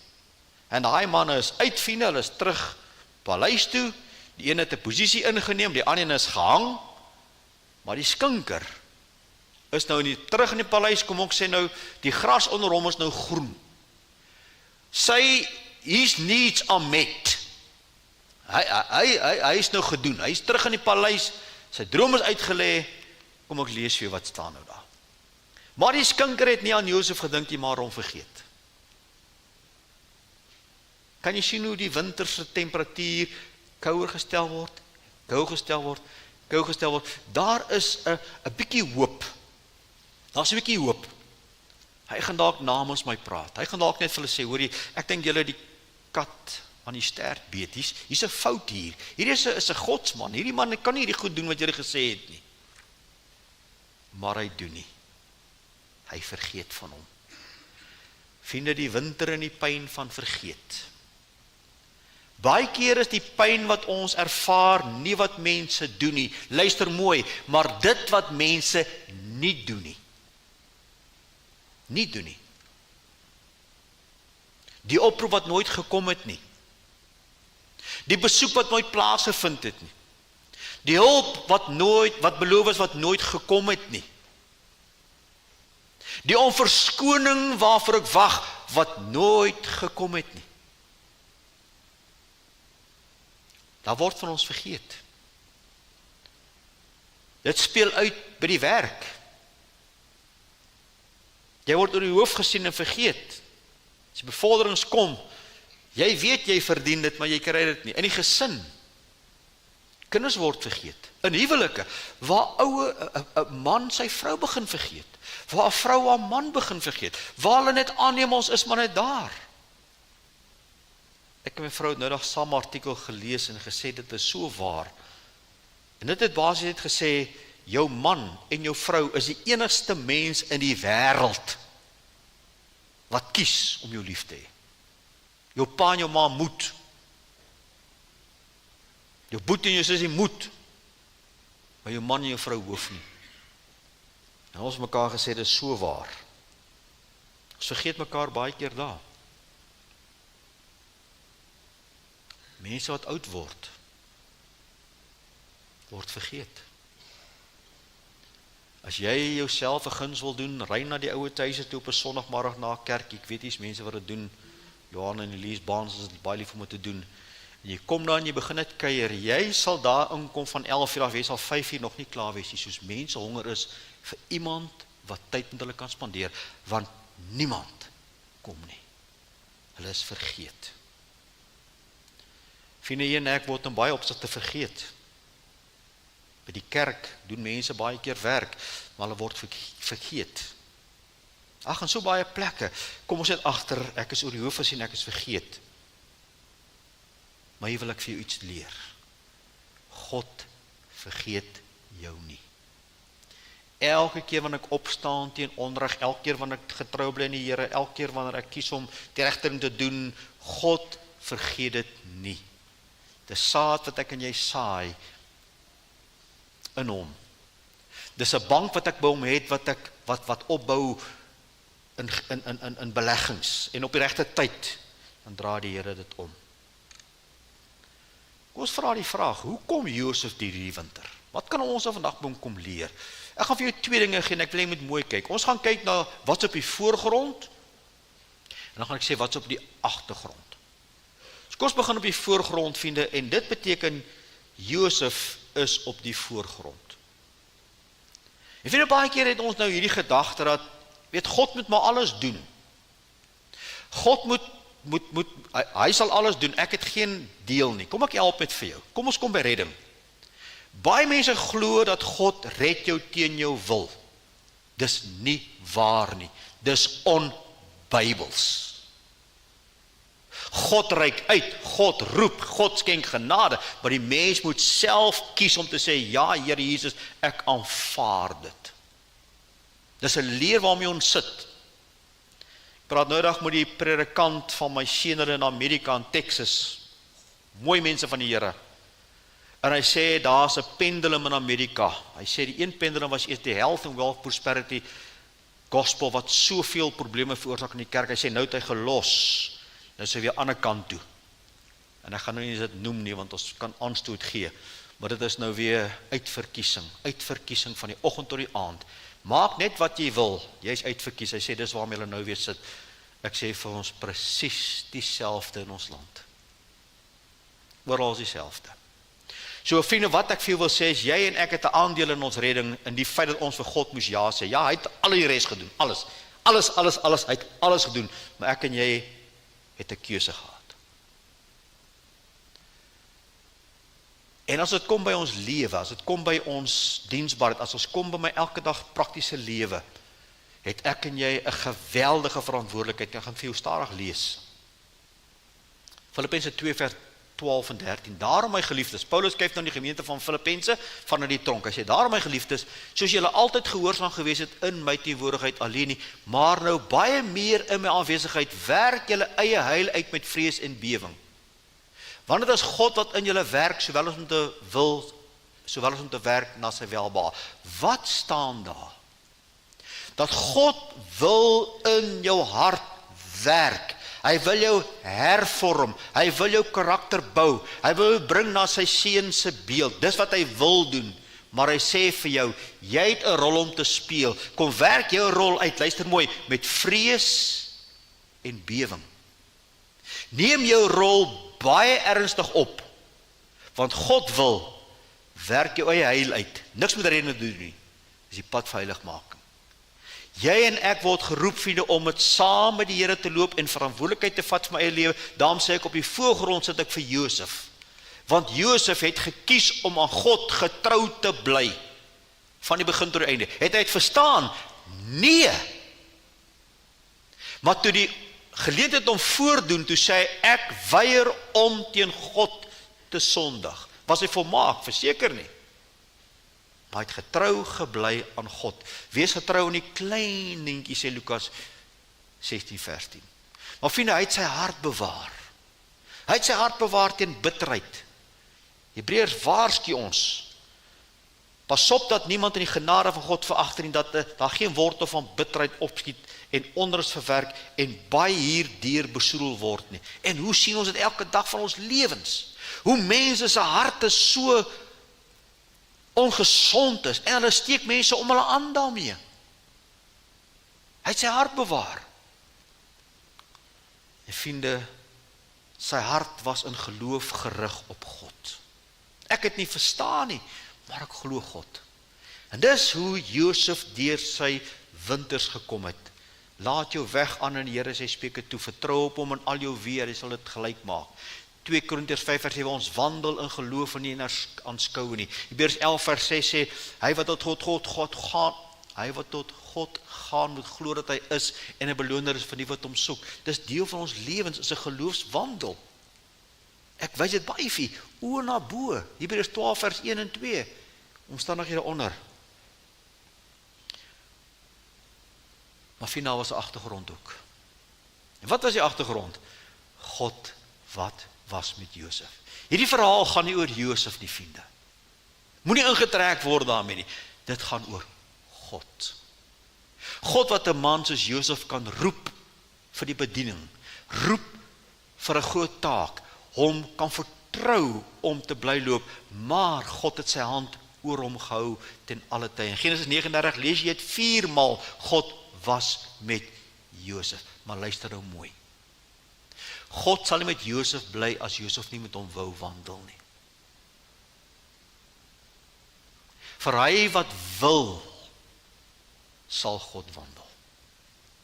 En daai manne is uitvind, hulle is terug paleis toe, die een het 'n posisie ingeneem, die ander is gehang, maar die skinker is nou terug in die paleis, kom ons sê nou, die gras onder hom is nou groen. His needs are met. Hy is nou gedoen, hy is terug in die paleis, sy droom is uitgelê, kom ek lees vir wat staan nou daar. Maar die skinker het nie aan Josef gedink nie, maar hom vergeet. Kan jy sien hoe die winterse temperatuur kouer gestel word, kou gestel word, daar is 'n bietjie hoop, daar's 'n bietjie hoop. Hy gaan dalk namens my praat, hy gaan dalk net vir hulle sê, hoorie, ek dink julle die kat aan die stert beet, hier's 'n fout hier, hierdie is 'n godsman, hierdie man kan nie hierdie goed doen wat julle gesê het nie. Maar hy doen nie, hy vergeet van hom. Vriende, die winter en die pyn van vergeet. Baie keer is die pyn wat ons ervaar nie wat mense doen nie, luister mooi, maar dit wat mense nie doen nie. Nie doen nie. Die oproep wat nooit gekom het nie. Die besoek wat nooit plaasgevind het nie. Die hulp wat beloof is wat nooit gekom het nie. Die onverskoning waarvoor ek wag wat nooit gekom het nie. Daar word van ons vergeet. Dit speel uit by die werk. Jy word oor die hoof gesien en vergeet. As die bevorderings kom, jy weet jy verdien dit, maar jy kry dit nie. In die gesin, kinders word vergeet. In huwelike, waar 'n man sy vrou begin vergeet. Waar 'n vrou haar man begin vergeet. Waar hulle net aanneem ons is maar net daar. Ek en my vrou het nou nog saam 'n artikel gelees en gesê dit is so waar. En dit het basies net gesê, jou man en jou vrou is die enigste mens in die wêreld wat kies om jou lief te hê. Jou pa en jou ma moet. Jou boetie en jou sussie moet. Maar jou man en jou vrou hoef nie. En ons mekaar gesê, dit is so waar. Ons vergeet mekaar baie keer daar. Mense wat oud word vergeet. As jy jouself 'n guns wil doen, ry na die ouer huise toe op 'n Sondagmiddag na kerk. Ek weet hier's mense wat dit doen Johan en Elise Baans is dit baie lief om dit te doen. En jy kom daar en jy begin net kuier. Jy sal daar inkom van 11 uur af, jy sal 5 uur nog nie klaar wees nie, soos mense honger is vir iemand wat tyd met hulle kan spandeer, want niemand kom nie. Hulle is vergeet. Vriende, jy en ek word in baie opsigte vergeet. By die kerk doen mense baie keer werk, maar hulle word vergeet. Ag, en so baie plekke, kom ons net agter, ek is oor die hoof gesien, ek is vergeet. Maar hier wil ek vir jou iets leer. God vergeet jou nie. Elke keer wanneer ek opstaan teen onreg, elke keer wanneer ek getrou bly in die Here, elke keer wanneer ek kies om die regte ding te doen, God vergeet dit nie. Dis saad wat ek en jy saai in hom. Dis 'n bank wat ek by hom het, wat opbou in beleggings, en op die regte tyd, dan dra die Here dit om. Kom ons vra die vraag, hoe kom Josef die winter? Wat kan ons vandag by hom kom leer? Ek gaan vir jou 2 dinge gee, en ek wil jy moet mooi kyk. Ons gaan kyk na wat's op die voorgrond, en dan gaan ek sê wat's op die agtergrond. So kom ons begin op die voorgrond, vriende, en dit beteken Josef is op die voorgrond. En vriende, baie keer het ons nou hierdie gedagte dat, weet, God moet maar alles doen. God hy sal alles doen, ek het geen deel nie. Kom ek help met vir jou. Kom ons kom by redding. Baie mense glo dat God red jou teen jou wil. Dis nie waar nie. Dis onbybels. God reik uit, God roep, God skenk genade, maar die mens moet self kies om te sê, ja Here Jesus, ek aanvaar dit. Dis 'n leer waarmee ons sit. Ek praat nou dag met die predikant van my senior in Amerika, in Texas, mooi mense van die Here, en hy sê, daar's 'n pendulum in Amerika. Hy sê, die een pendulum was eers die health and wealth prosperity gospel, wat soveel probleme veroorsaak in die kerk. Hy sê, nou het hy gelos, nou is hy weer aan die kant toe, en ek gaan nou nie dit noem nie, want ons kan aanstoot gee, maar dit is nou weer uitverkiesing van die oggend tot die aand. Maak net wat jy wil, jy is uitverkies. Hy sê, dis waarmee hulle nou weer sit. Ek sê vir ons, presies dieselfde in ons land. Oral is dieselfde. So vriende, wat ek vir jou wil sê is, jy en ek het 'n aandeel in ons redding, in die feit dat ons vir God moes ja sê. Ja, hy het al die res gedoen, alles, hy het alles gedoen, maar ek en jy het 'n keuse gehad. En as dit kom by ons lewe, as dit kom by ons diensbaarheid, as ons kom by my elke dag praktiese lewe, het ek en jy 'n geweldige verantwoordelikheid. Ek gaan vir jou stadig lees. Filippense 2 vers 12 en 13. Daarom my geliefdes, Paulus skryf nou die gemeente van Filippense vanuit die tronk. Hy sê, daarom my geliefdes, soos julle altyd gehoorsaam gewees het in my teenwoordigheid alleen nie, maar nou baie meer in my aanwesigheid, werk julle eie heil uit met vrees en bewing. Want dit is God wat in julle werk, sowel as om te werk na sy welbehae. Wat staan daar? Dat God wil in jou hart werk. Hy wil jou hervorm, hy wil jou karakter bou, hy wil jou bring na sy seun se beeld. Dis wat hy wil doen, maar hy sê vir jou, jy het 'n rol om te speel. Kom werk jou rol uit, luister mooi, met vrees en bewing. Neem jou rol baie ernstig op, want God wil werk jou eie heil uit. Niks met redding doen nie. Dis die pad vir heiligmaking. Jy en ek word geroep, vriende, om het saam met die Here te loop en verantwoordelikheid te vat vir my eie lewe. Daarom sê ek, op die voorgrond sit ek vir Josef. Want Josef het gekies om aan God getrou te bly, van die begin tot die einde. Het hy het verstaan? Nee. Maar toe die geleentheid om voordoen, toe sê hy, ek weier om teen God te sondig. Was hy volmaak? Verseker nie. Maar hy het getrou gebly aan God. Wees getrou in die klein dingetjie, sê Lukas 16 vers 10. Maar vriende, hy het sy hart bewaar. Hy het sy hart bewaar teen bitterheid. Hebreërs waarsku ons, pas op dat niemand in die genade van God veragter nie, dat daar geen wortel van bitterheid opskiet en onrus verwerk en baie hierdeur besoedel word nie. En hoe sien ons dit elke dag van ons lewens? Hoe mense se harte so ongesond is, en hulle steek mense om hulle aan daarmee. Hy het sy hart bewaar. En vriende, sy hart was in geloof gerig op God. Ek het nie verstaan nie, maar ek glo God. En dis hoe Josef deur sy winters gekom het. Laat jou weg aan in die Here sy spreuke toe, vertrou op hom in al jou weë, hy sal dit gelyk maak. 2 Korintiërs 5:7, ons wandel in geloof en nie in aanskoue nie. Hebreërs 11:6 sê, hy wat tot God gaan, moet glo dat hy is en 'n beloner is vir die wat hom soek. Dis deel van ons lewens, is 'n geloofswandel. Ek wys dit baie vir, oë na bo, Hebreërs 12:1 en 2, omstandighede onder. Maar finaal was 'n agtergrond ook. En wat was die agtergrond? God wat was met Josef. Hierdie verhaal gaan nie oor Josef nie, vriende. Moenie ingetrek word daarmee nie. Dit gaan oor God. God wat 'n man soos Josef kan roep vir die bediening, roep vir 'n groot taak, hom kan vertrou om te bly loop, maar God het sy hand oor hom gehou ten alle tye. In Genesis 39 lees jy dit 4 maal, God was met Josef. Maar luister nou mooi. God sal nie met Josef bly as Josef nie met hom wou wandel nie. Vir hy wat wil, sal God wandel.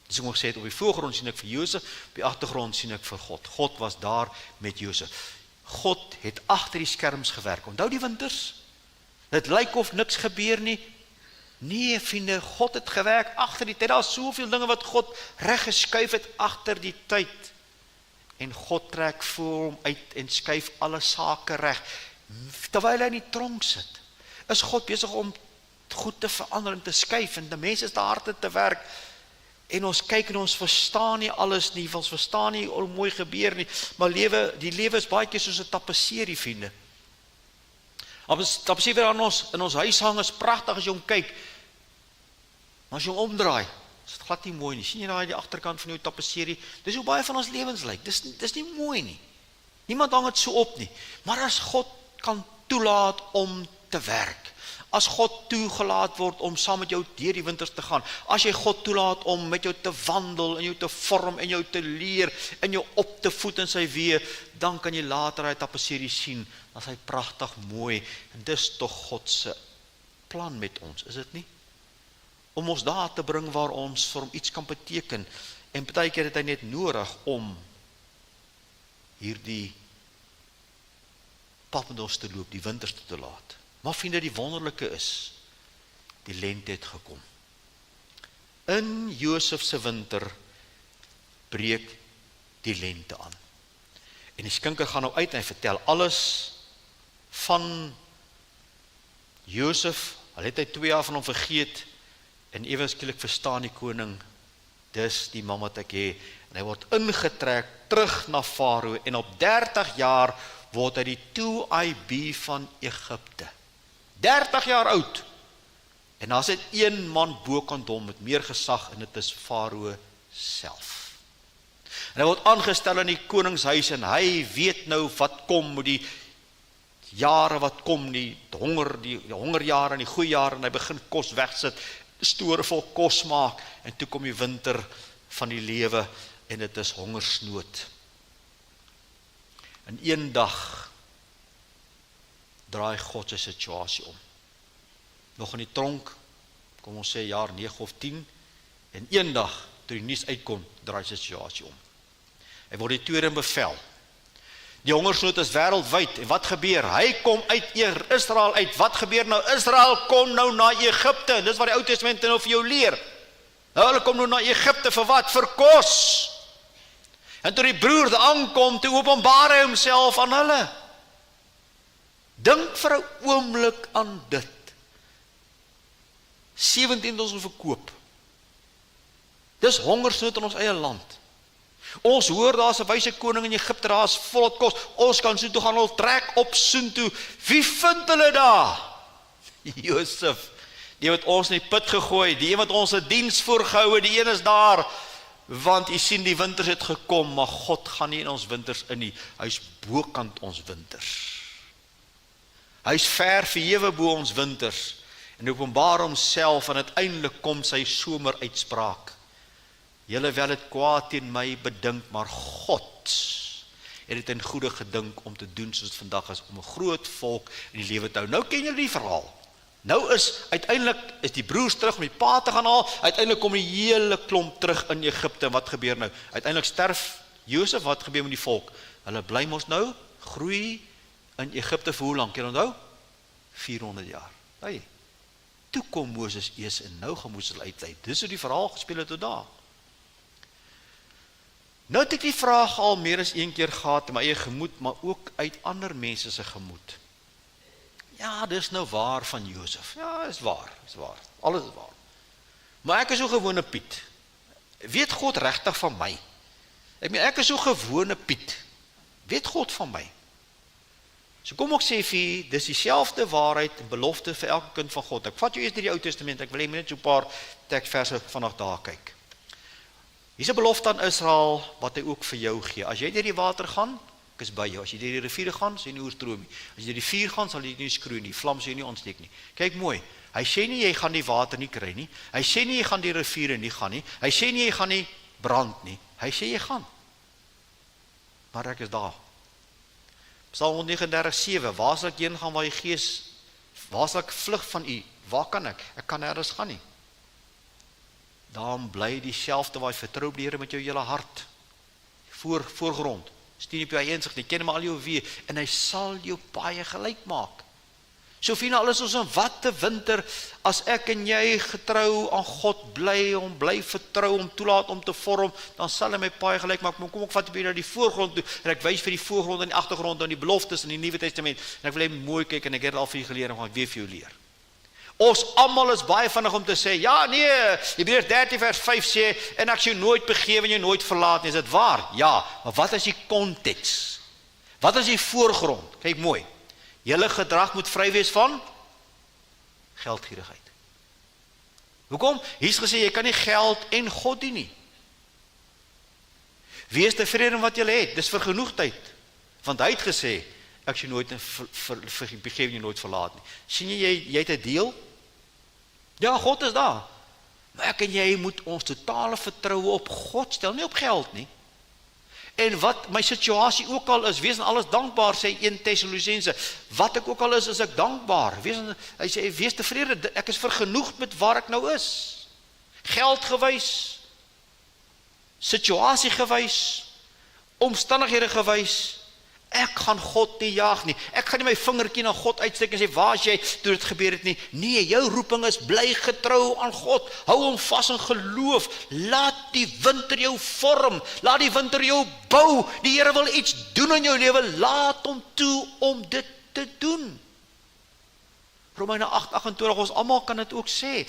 Dus ek moet gesê het, op die voorgrond sien ek vir Josef, op die agtergrond sien ek vir God. God was daar met Josef. God het agter die skerms gewerk. Onthou die winters? Dit lyk of niks gebeur nie. Nee, vriende, God het gewerk agter die tyd. Daar is soveel dinge wat God reg geskuif het agter die tyd. En God trek voor hom uit en skuif alle sake reg. Terwyl hy in die tronk sit, is God besig om goed te verander en te skuif, en die mense is daar hard te werk, en ons kyk en ons verstaan nie alles nie, ons verstaan nie hoe mooi gebeur nie, maar die lewe is baie keer soos 'n tapisserie, vriende. Tapisserie in ons huis hang is pragtig as jy hom kyk, maar as jy hom omdraai, is dit glad nie mooi nie. Sien jy daar die agterkant van jou tapisserie? Dis hoe baie van ons lewens lyk. Dis nie mooi nie. Niemand hang dit so op nie. Maar as God kan toelaat om te werk, as God toegelaat word om saam met jou deur die winters te gaan, as jy God toelaat om met jou te wandel, en jou te vorm, en jou te leer, en jou op te voed in sy weë, dan kan jy later hy tapisserie sien, as hy pragtig mooi, en dis tog God se plan met ons, is dit nie? Om ons daar te bring waar ons vir hom iets kan beteken, en partykeer het hy net nodig om hierdie pad met ons te loop, die winters te laat. Maar vriende, die wonderlike is, die lente het gekom. In Josef se winter breek die lente aan. En die skinker gaan nou uit en hy vertel alles van Josef. Al het hy 2 jaar van hom vergeet, en ewe skielik verstaan die koning, dis die man wat ek hê, en hy word ingetrek terug na Farao, en op 30 jaar word hy die Toeib van Egipte. 30 jaar oud, en daar sit 1 man bokant hom met meer gesag, en dit is Farao self. En hy word aangestel in die koningshuis, en hy weet nou wat kom met die jare wat kom, die hongerjare en die goeie jare, en hy begin kos wegsit, store vol kos maak, en toe kom die winter van die lewe, en dit is hongersnood. En een dag draai God sy situasie om. Nog in die tronk, kom ons sê jaar 9 of 10, en een dag, toe die nuus uitkom, draai sy situasie om. Hy word die tweede in bevel. Die hongersnood is wêreldwyd, en wat gebeur? Hy kom uit Israel uit. Wat gebeur nou? Israel kom nou na Egipte. Dis wat die Ou Testament nou vir jou leer. Nou hulle kom nou na Egipte vir wat? Vir kos. En toe die broer daar aankom, toe openbaar hy homself aan hulle. Dink vir 'n oomblik aan dit. 17 ons verkoop. Dis hongersnood in ons eie land. Ons hoor daar's 'n wyse koning in Egipte, daar's volop kos. Ons kan so toe gaan, ons trek op soontoe. Wie vind hulle daar? Josef, die wat ons in die put gegooi, die een wat ons 'n diens voorgehou het, die een is daar. Want jy sien, die winters het gekom, maar God gaan nie in ons winters in nie. Hy's bokant ons winters. Hy's ver verhewe bo ons winters, en openbaar homself, en uiteindelik kom sy someruitspraak. julle wel het kwaad teen my bedink, maar God het dit in goeie gedink om te doen soos het vandag is, om 'n groot volk in die lewe te hou. Nou ken julle die verhaal. Nou uiteindelik is die broers terug om die pa te gaan haal, uiteindelik kom die hele klomp terug in Egipte, en wat gebeur nou? Uiteindelik sterf Josef, wat gebeur met die volk? Hulle bly mos nou, groei in Egipte vir hoe lank? Jy onthou? 400 jaar. Hey. Toe kom Moses eers en nou gaan Moses uitlei. Dis hoe die verhaal gespeel het tot daar. Nou het ek die vraag al meer as een keer gehad in my eie gemoed, maar ook uit ander mense se gemoed. Ja, dis nou waar van Josef. Ja, is waar, alles is waar. Maar ek is so gewone Piet. Weet God regtig van my? Ek is so gewone Piet. Weet God van my? So kom ek sê vir jy, dis dieselfde waarheid en belofte vir elke kind van God. Ek vat jou eers deur die Ou Testament, ek wil hê net so 'n paar tekstverse vanaf daar kyk. Hier's 'n belofte aan Israel wat hy ook vir jou gee. As jy deur die water gaan, ek is by jou. As jy deur die riviere gaan, sal jy nie oorstroom nie. As jy deur die vuur gaan, sal jy nie skroei nie. Vlam sal jy nie ontsteek nie. Kyk mooi. Hy sê nie jy gaan die water nie kry nie. Hy sê nie jy gaan die riviere nie gaan nie. Hy sê nie jy gaan nie brand nie. Hy sê jy gaan. Maar ek is daar. Psalm 139:7, waar sal ek heen gaan waar die Gees, waar sal ek vlug van u? Waar kan ek? Ek kan nergens gaan nie. Daarom bly dieselfde waar jy vertrou op die Here met jou hele hart. Voorgrond. Stuur nie op jou insig nie, ken hom al jou weer en hy sal jou paaie gelyk maak. So finaal is ons in watte winter as ek en jy getrou aan God bly vertrou, om toelaat om te vorm, dan sal hy my paai gelyk maak. Maar kom ek vat weer na die voorgrond toe en ek wys vir die voorgrond en die agtergrond en die beloftes in die Nuwe Testament. En ek wil hê mooi kyk en ek het al vir julle geleer en gaan weer vir jou leer. Ons almal is baie vinnig om te sê, ja nee, Hebreërs 13 vers 5 sê, en ek sou nooit begewe en jou nooit verlaat nie. Is dit waar? Ja, maar wat is die konteks? Wat is die voorgrond? Kyk mooi. Julle gedrag moet vry wees van geldgierigheid. Hoekom? Hier's gesê, jy kan nie geld en God dien nie. Wees tevrede met wat jy het, dis vergenoegdheid. Want hy het gesê, ek sou nooit begewe en jou nooit verlaat nie. Sien jy het 'n deel? Ja, God is daar. Maar ek en jy moet ons totale vertroue op God stel, nie op geld nie. En wat my situasie ook al is, wees in alles dankbaar, sê 1 Tessalonisense. Wat ek ook al is ek dankbaar. Hy sê, wees tevrede, ek is vergenoegd met waar ek nou is. Geld gewys, situasie gewys, omstandighede gewys. Ek gaan God nie jaag nie. Ek gaan nie my vingertjie na God uitsteek en sê, waar is jy, toe dit gebeur het nie. Nee, jou roeping is, bly getrou aan God. Hou hom vas in geloof. Laat die winter jou vorm. Laat die winter jou bou. Die Here wil iets doen in jou lewe. Laat hom toe om dit te doen. Romeine 8:28, ons almal kan dit ook sê.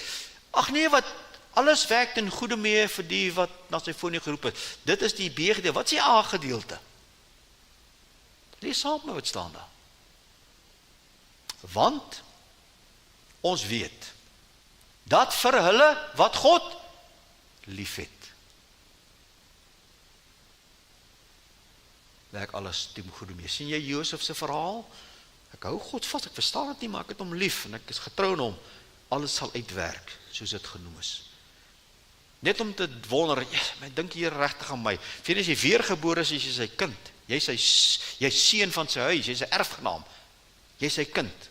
Ag nee, wat alles werk ten goeie mee vir die wat na sy voorneme geroep het. Dit is die B-gedeelte. Wat is die A-gedeelte? Lees saam met wat staan daar. Want ons weet dat vir hulle wat God liefhet, werk alles ten goeie mee. Sien jy Josef se verhaal? Ek hou God vas, ek verstaan dit nie, maar ek het hom lief en ek is getrou aan hom. Alles sal uitwerk soos dit genoem is. Net om te wonder, ek dink hier regtig aan my. Vind as jy weergebore is, is jy sy kind. Jy seun van sy huis, jy sy erfgenaam. Jy sy kind.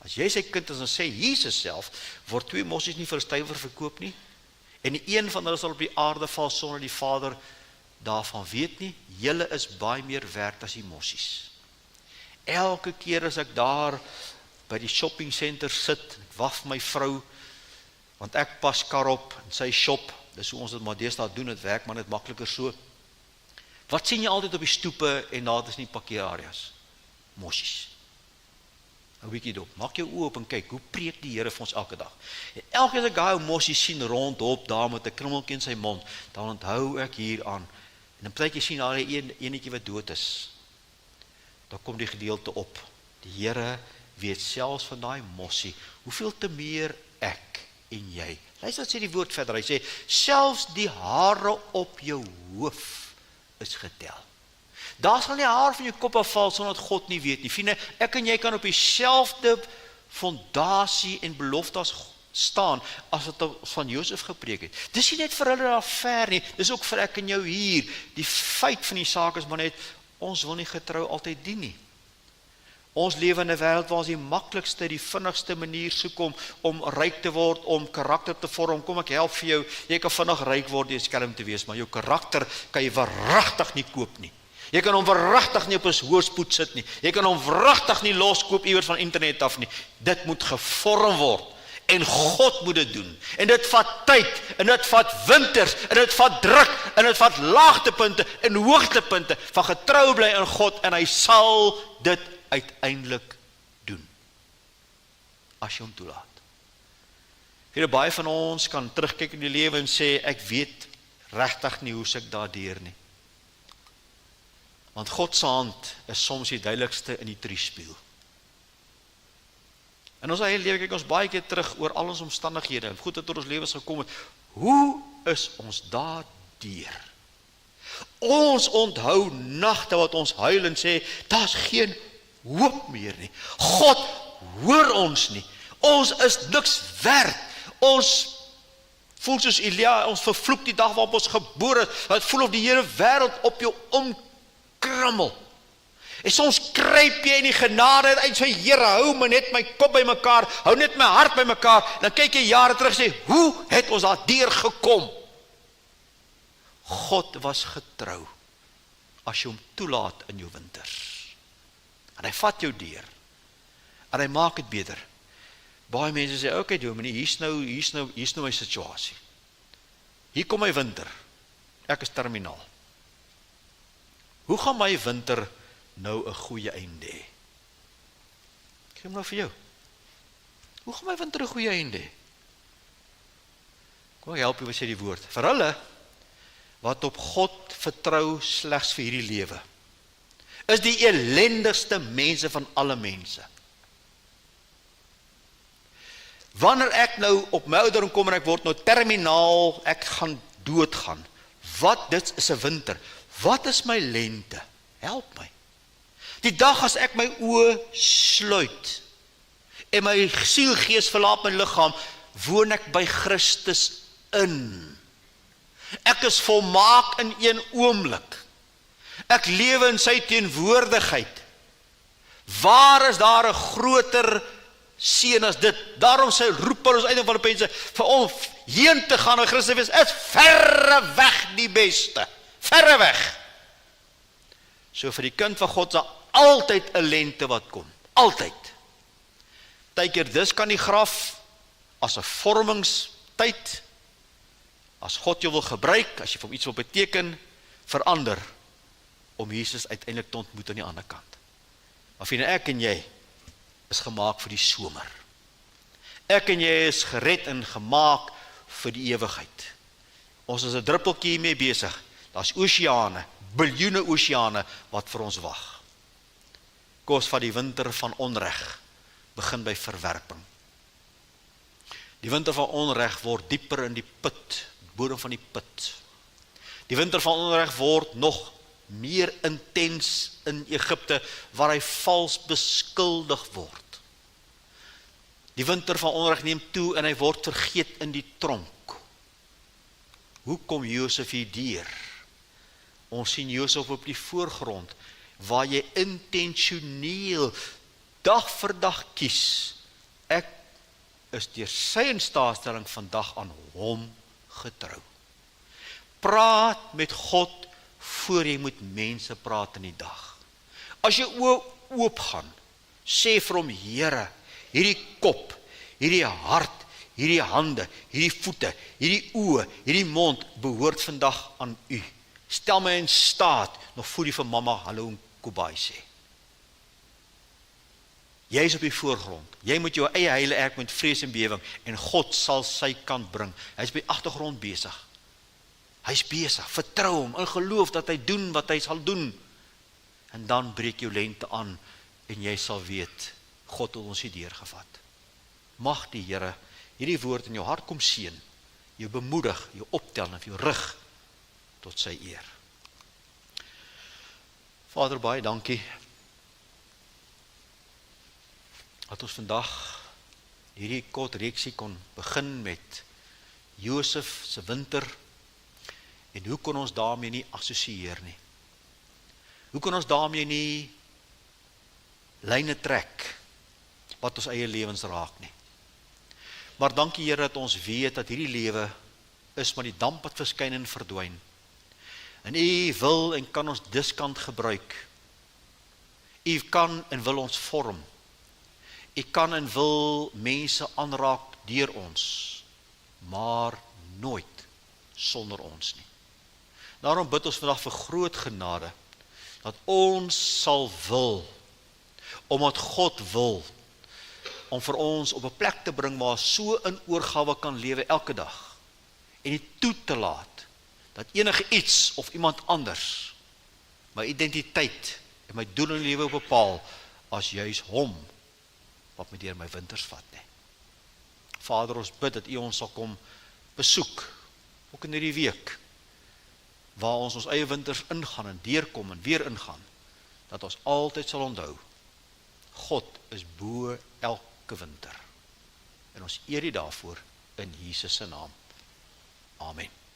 As jy sy kind is, dan sê Jesus self, word 2 mossies nie vir 'n stywer verkoop nie. En die een van hulle sal op die aarde val sonder die Vader daarvan weet nie. Julle is baie meer werd as die mossies. Elke keer as ek daar by die shopping center sit, ek wag vir my vrou, want ek pas kar op en sy shop, dis hoe ons dit maar deesdae doen, dit werk maar net makliker so. Wat sien jy altyd op die stoepe en daar is nie parkeerareas? Mossies. 'n bietjie dop, maak jou oë op en kyk, hoe preek die Here vir ons elke dag. En elke keer as ek daai mossie sien rondop daar met 'n krummeltjie in sy mond, dan onthou ek hieraan. En dan partytjie sien daar 'n enetjie wat dood is. Dan kom die gedeelte op. Die Here weet selfs van daai mossie, hoeveel te meer ek en jy. Luister wat sê die woord verder. Hy sê, selfs die hare op jou hoof is getel. Daar sal nie haar van jou kop afval sonder dat God nie weet nie. Vriende, ek en jy kan op dieselfde fondasie en beloftes staan as wat ons van Josef gepreek het. Dis nie net vir hulle daar ver nie, dis ook vir ek en jou hier. Die feit van die saak is maar net, ons wil nie getrou altyd dien nie. Ons lewe in 'n wêreld waar ons die maklikste, die vinnigste manier soek om ryk te word, om karakter te vorm. Kom ek help vir jou, jy kan vinnig ryk word deur skelm te wees, maar jou karakter kan jy verragtig nie koop nie. Jy kan hom verragtig nie op 'n hoorspoed sit nie. Jy kan hom verragtig nie loskoop iewers van internet af nie. Dit moet gevorm word. En God moet dit doen. En dit vat tyd, en dit vat winters, en dit vat druk, en dit vat laagtepunte en hoogtepunte van getrou bly in God, en hy sal dit uiteindelik doen. As jy hom toelaat. Baie van ons kan terugkyk in die lewe en sê, ek weet regtig nie hoe ek daardeur nie. Want God se hand is soms die duidelikste in die triespieël. In ons eie lewe kyk ons baie keer terug oor al ons omstandighede, en goed het oor ons lewens gekom het. Hoe is ons daardeur? Ons onthou nagte wat ons huil en sê, daar's geen hoop meer nie. God hoor ons nie. Ons is niks werd. Ons voel soos Elia, ons vervloek die dag waarop ons gebore is. Het voel of die hele wêreld op jou omkrummel. En soms kruip jy in die genade uit, sê Here, hou my net my kop by mekaar, hou net my hart by mekaar. Dan kyk jy jare terug en sê, hoe het ons daardeur gekom? God was getrou as jy hom toelaat in jou winters. En hy vat jou deur. En hy maak dit beter. Baie mense sê, okay Dominee, hier's nou my situasie. Hier kom my winter. Ek is terminaal. Hoe gaan my winter nou 'n goeie einde hê? Ek gee hom nou vir jou. Hoe gaan my winter 'n goeie einde hê? Kom ek help jy wat sê die woord. Vir hulle wat op God vertrou slegs vir hierdie lewe, is die ellendigste mense van alle mense. Wanneer ek nou op my ouderdom kom en ek word nou terminaal, ek gaan doodgaan. Wat dit is 'n winter. Wat is my lente? Help my. Die dag as ek my oë sluit en my siel, gees verlaat my liggaam, woon ek by Christus in. Ek is volmaak in een oomblik. Ek lewe in sy teenwoordigheid. Waar is daar 'n groter seën as dit? Daarom sê roep Paulus uit in Filippense, vir ons heen te gaan na Christus wees, is verre weg die beste. Verre weg. So vir die kind van God sal altyd 'n lente wat kom. Altyd. Partykeer dis kan die graf as 'n vormingstyd, as God jou wil gebruik, as jy vir hom iets wil beteken, verander, om Jesus uiteindelik te ontmoet aan die ander kant. Maar vir ek en jy is gemaak vir die somer. Ek en jy is gered en gemaak vir die ewigheid. Ons is 'n druppeltjie mee besig. Daar's oseane, biljoene oseane wat vir ons wag. Kos van die winter van onreg begin by verwerping. Die winter van onreg word dieper in die put, bodem van die put. Die winter van onreg word nog meer intens in Egipte, waar hy vals beskuldig word. Die winter van onreg neem toe en hy word vergeet in die tronk. Hoe kom Josef hier deur? Ons sien Josef op die voorgrond, waar jy intentioneel dag vir dag kies. Ek is deur sy instaatstelling vandag aan hom getrou. Praat met God voor jy met mense praat in die dag. As jy oop gaan, sê vir hom, Here, hierdie kop, hierdie hart, hierdie hande, hierdie voete, hierdie oë, hierdie mond behoort vandag aan u. Stel my in staat, nog voor jy vir mamma hallo en kubai sê. Jy is op die voorgrond. Jy moet jou eie heile erk met vrees en bewing, en God sal sy kant bring. Hy is by die agtergrond besig. Hy is besig, vertrou hom, in geloof dat hy doen wat hy sal doen. En dan breek jou lente aan, en jy sal weet, God het ons hier deurgevat. Mag die Here hierdie woord in jou hart kom seën, jou bemoedig, jou optel en jou rig tot sy eer. Vader, baie dankie dat ons vandag hierdie kort reeksie kon begin met Josef se winter, en hoe kon ons daarmee nie assosieer nie? Hoe kon ons daarmee nie lyne trek, wat ons eie lewens raak nie? Maar dankie Here dat ons weet dat hierdie lewe is maar die damp wat verskyn en verdwyn. En U wil en kan ons diskant gebruik. U kan en wil ons vorm. U kan en wil mense aanraak deur ons, maar nooit sonder ons nie. Daarom bid ons vandag vir groot genade, dat ons sal wil, omdat God wil, om vir ons op 'n plek te bring waar so in oorgawe kan lewe elke dag, en nie toe te laat, dat enige iets of iemand anders, my identiteit en my doel in die lewe bepaal, as juis hom, wat my deur my winters vat nie. Vader, ons bid dat U ons sal kom besoek, ook in hierdie week, waar ons eie winters ingaan en deurkom en weer ingaan, dat ons altyd sal onthou, God is bo elke winter. En ons eer U daarvoor in Jesus se naam. Amen.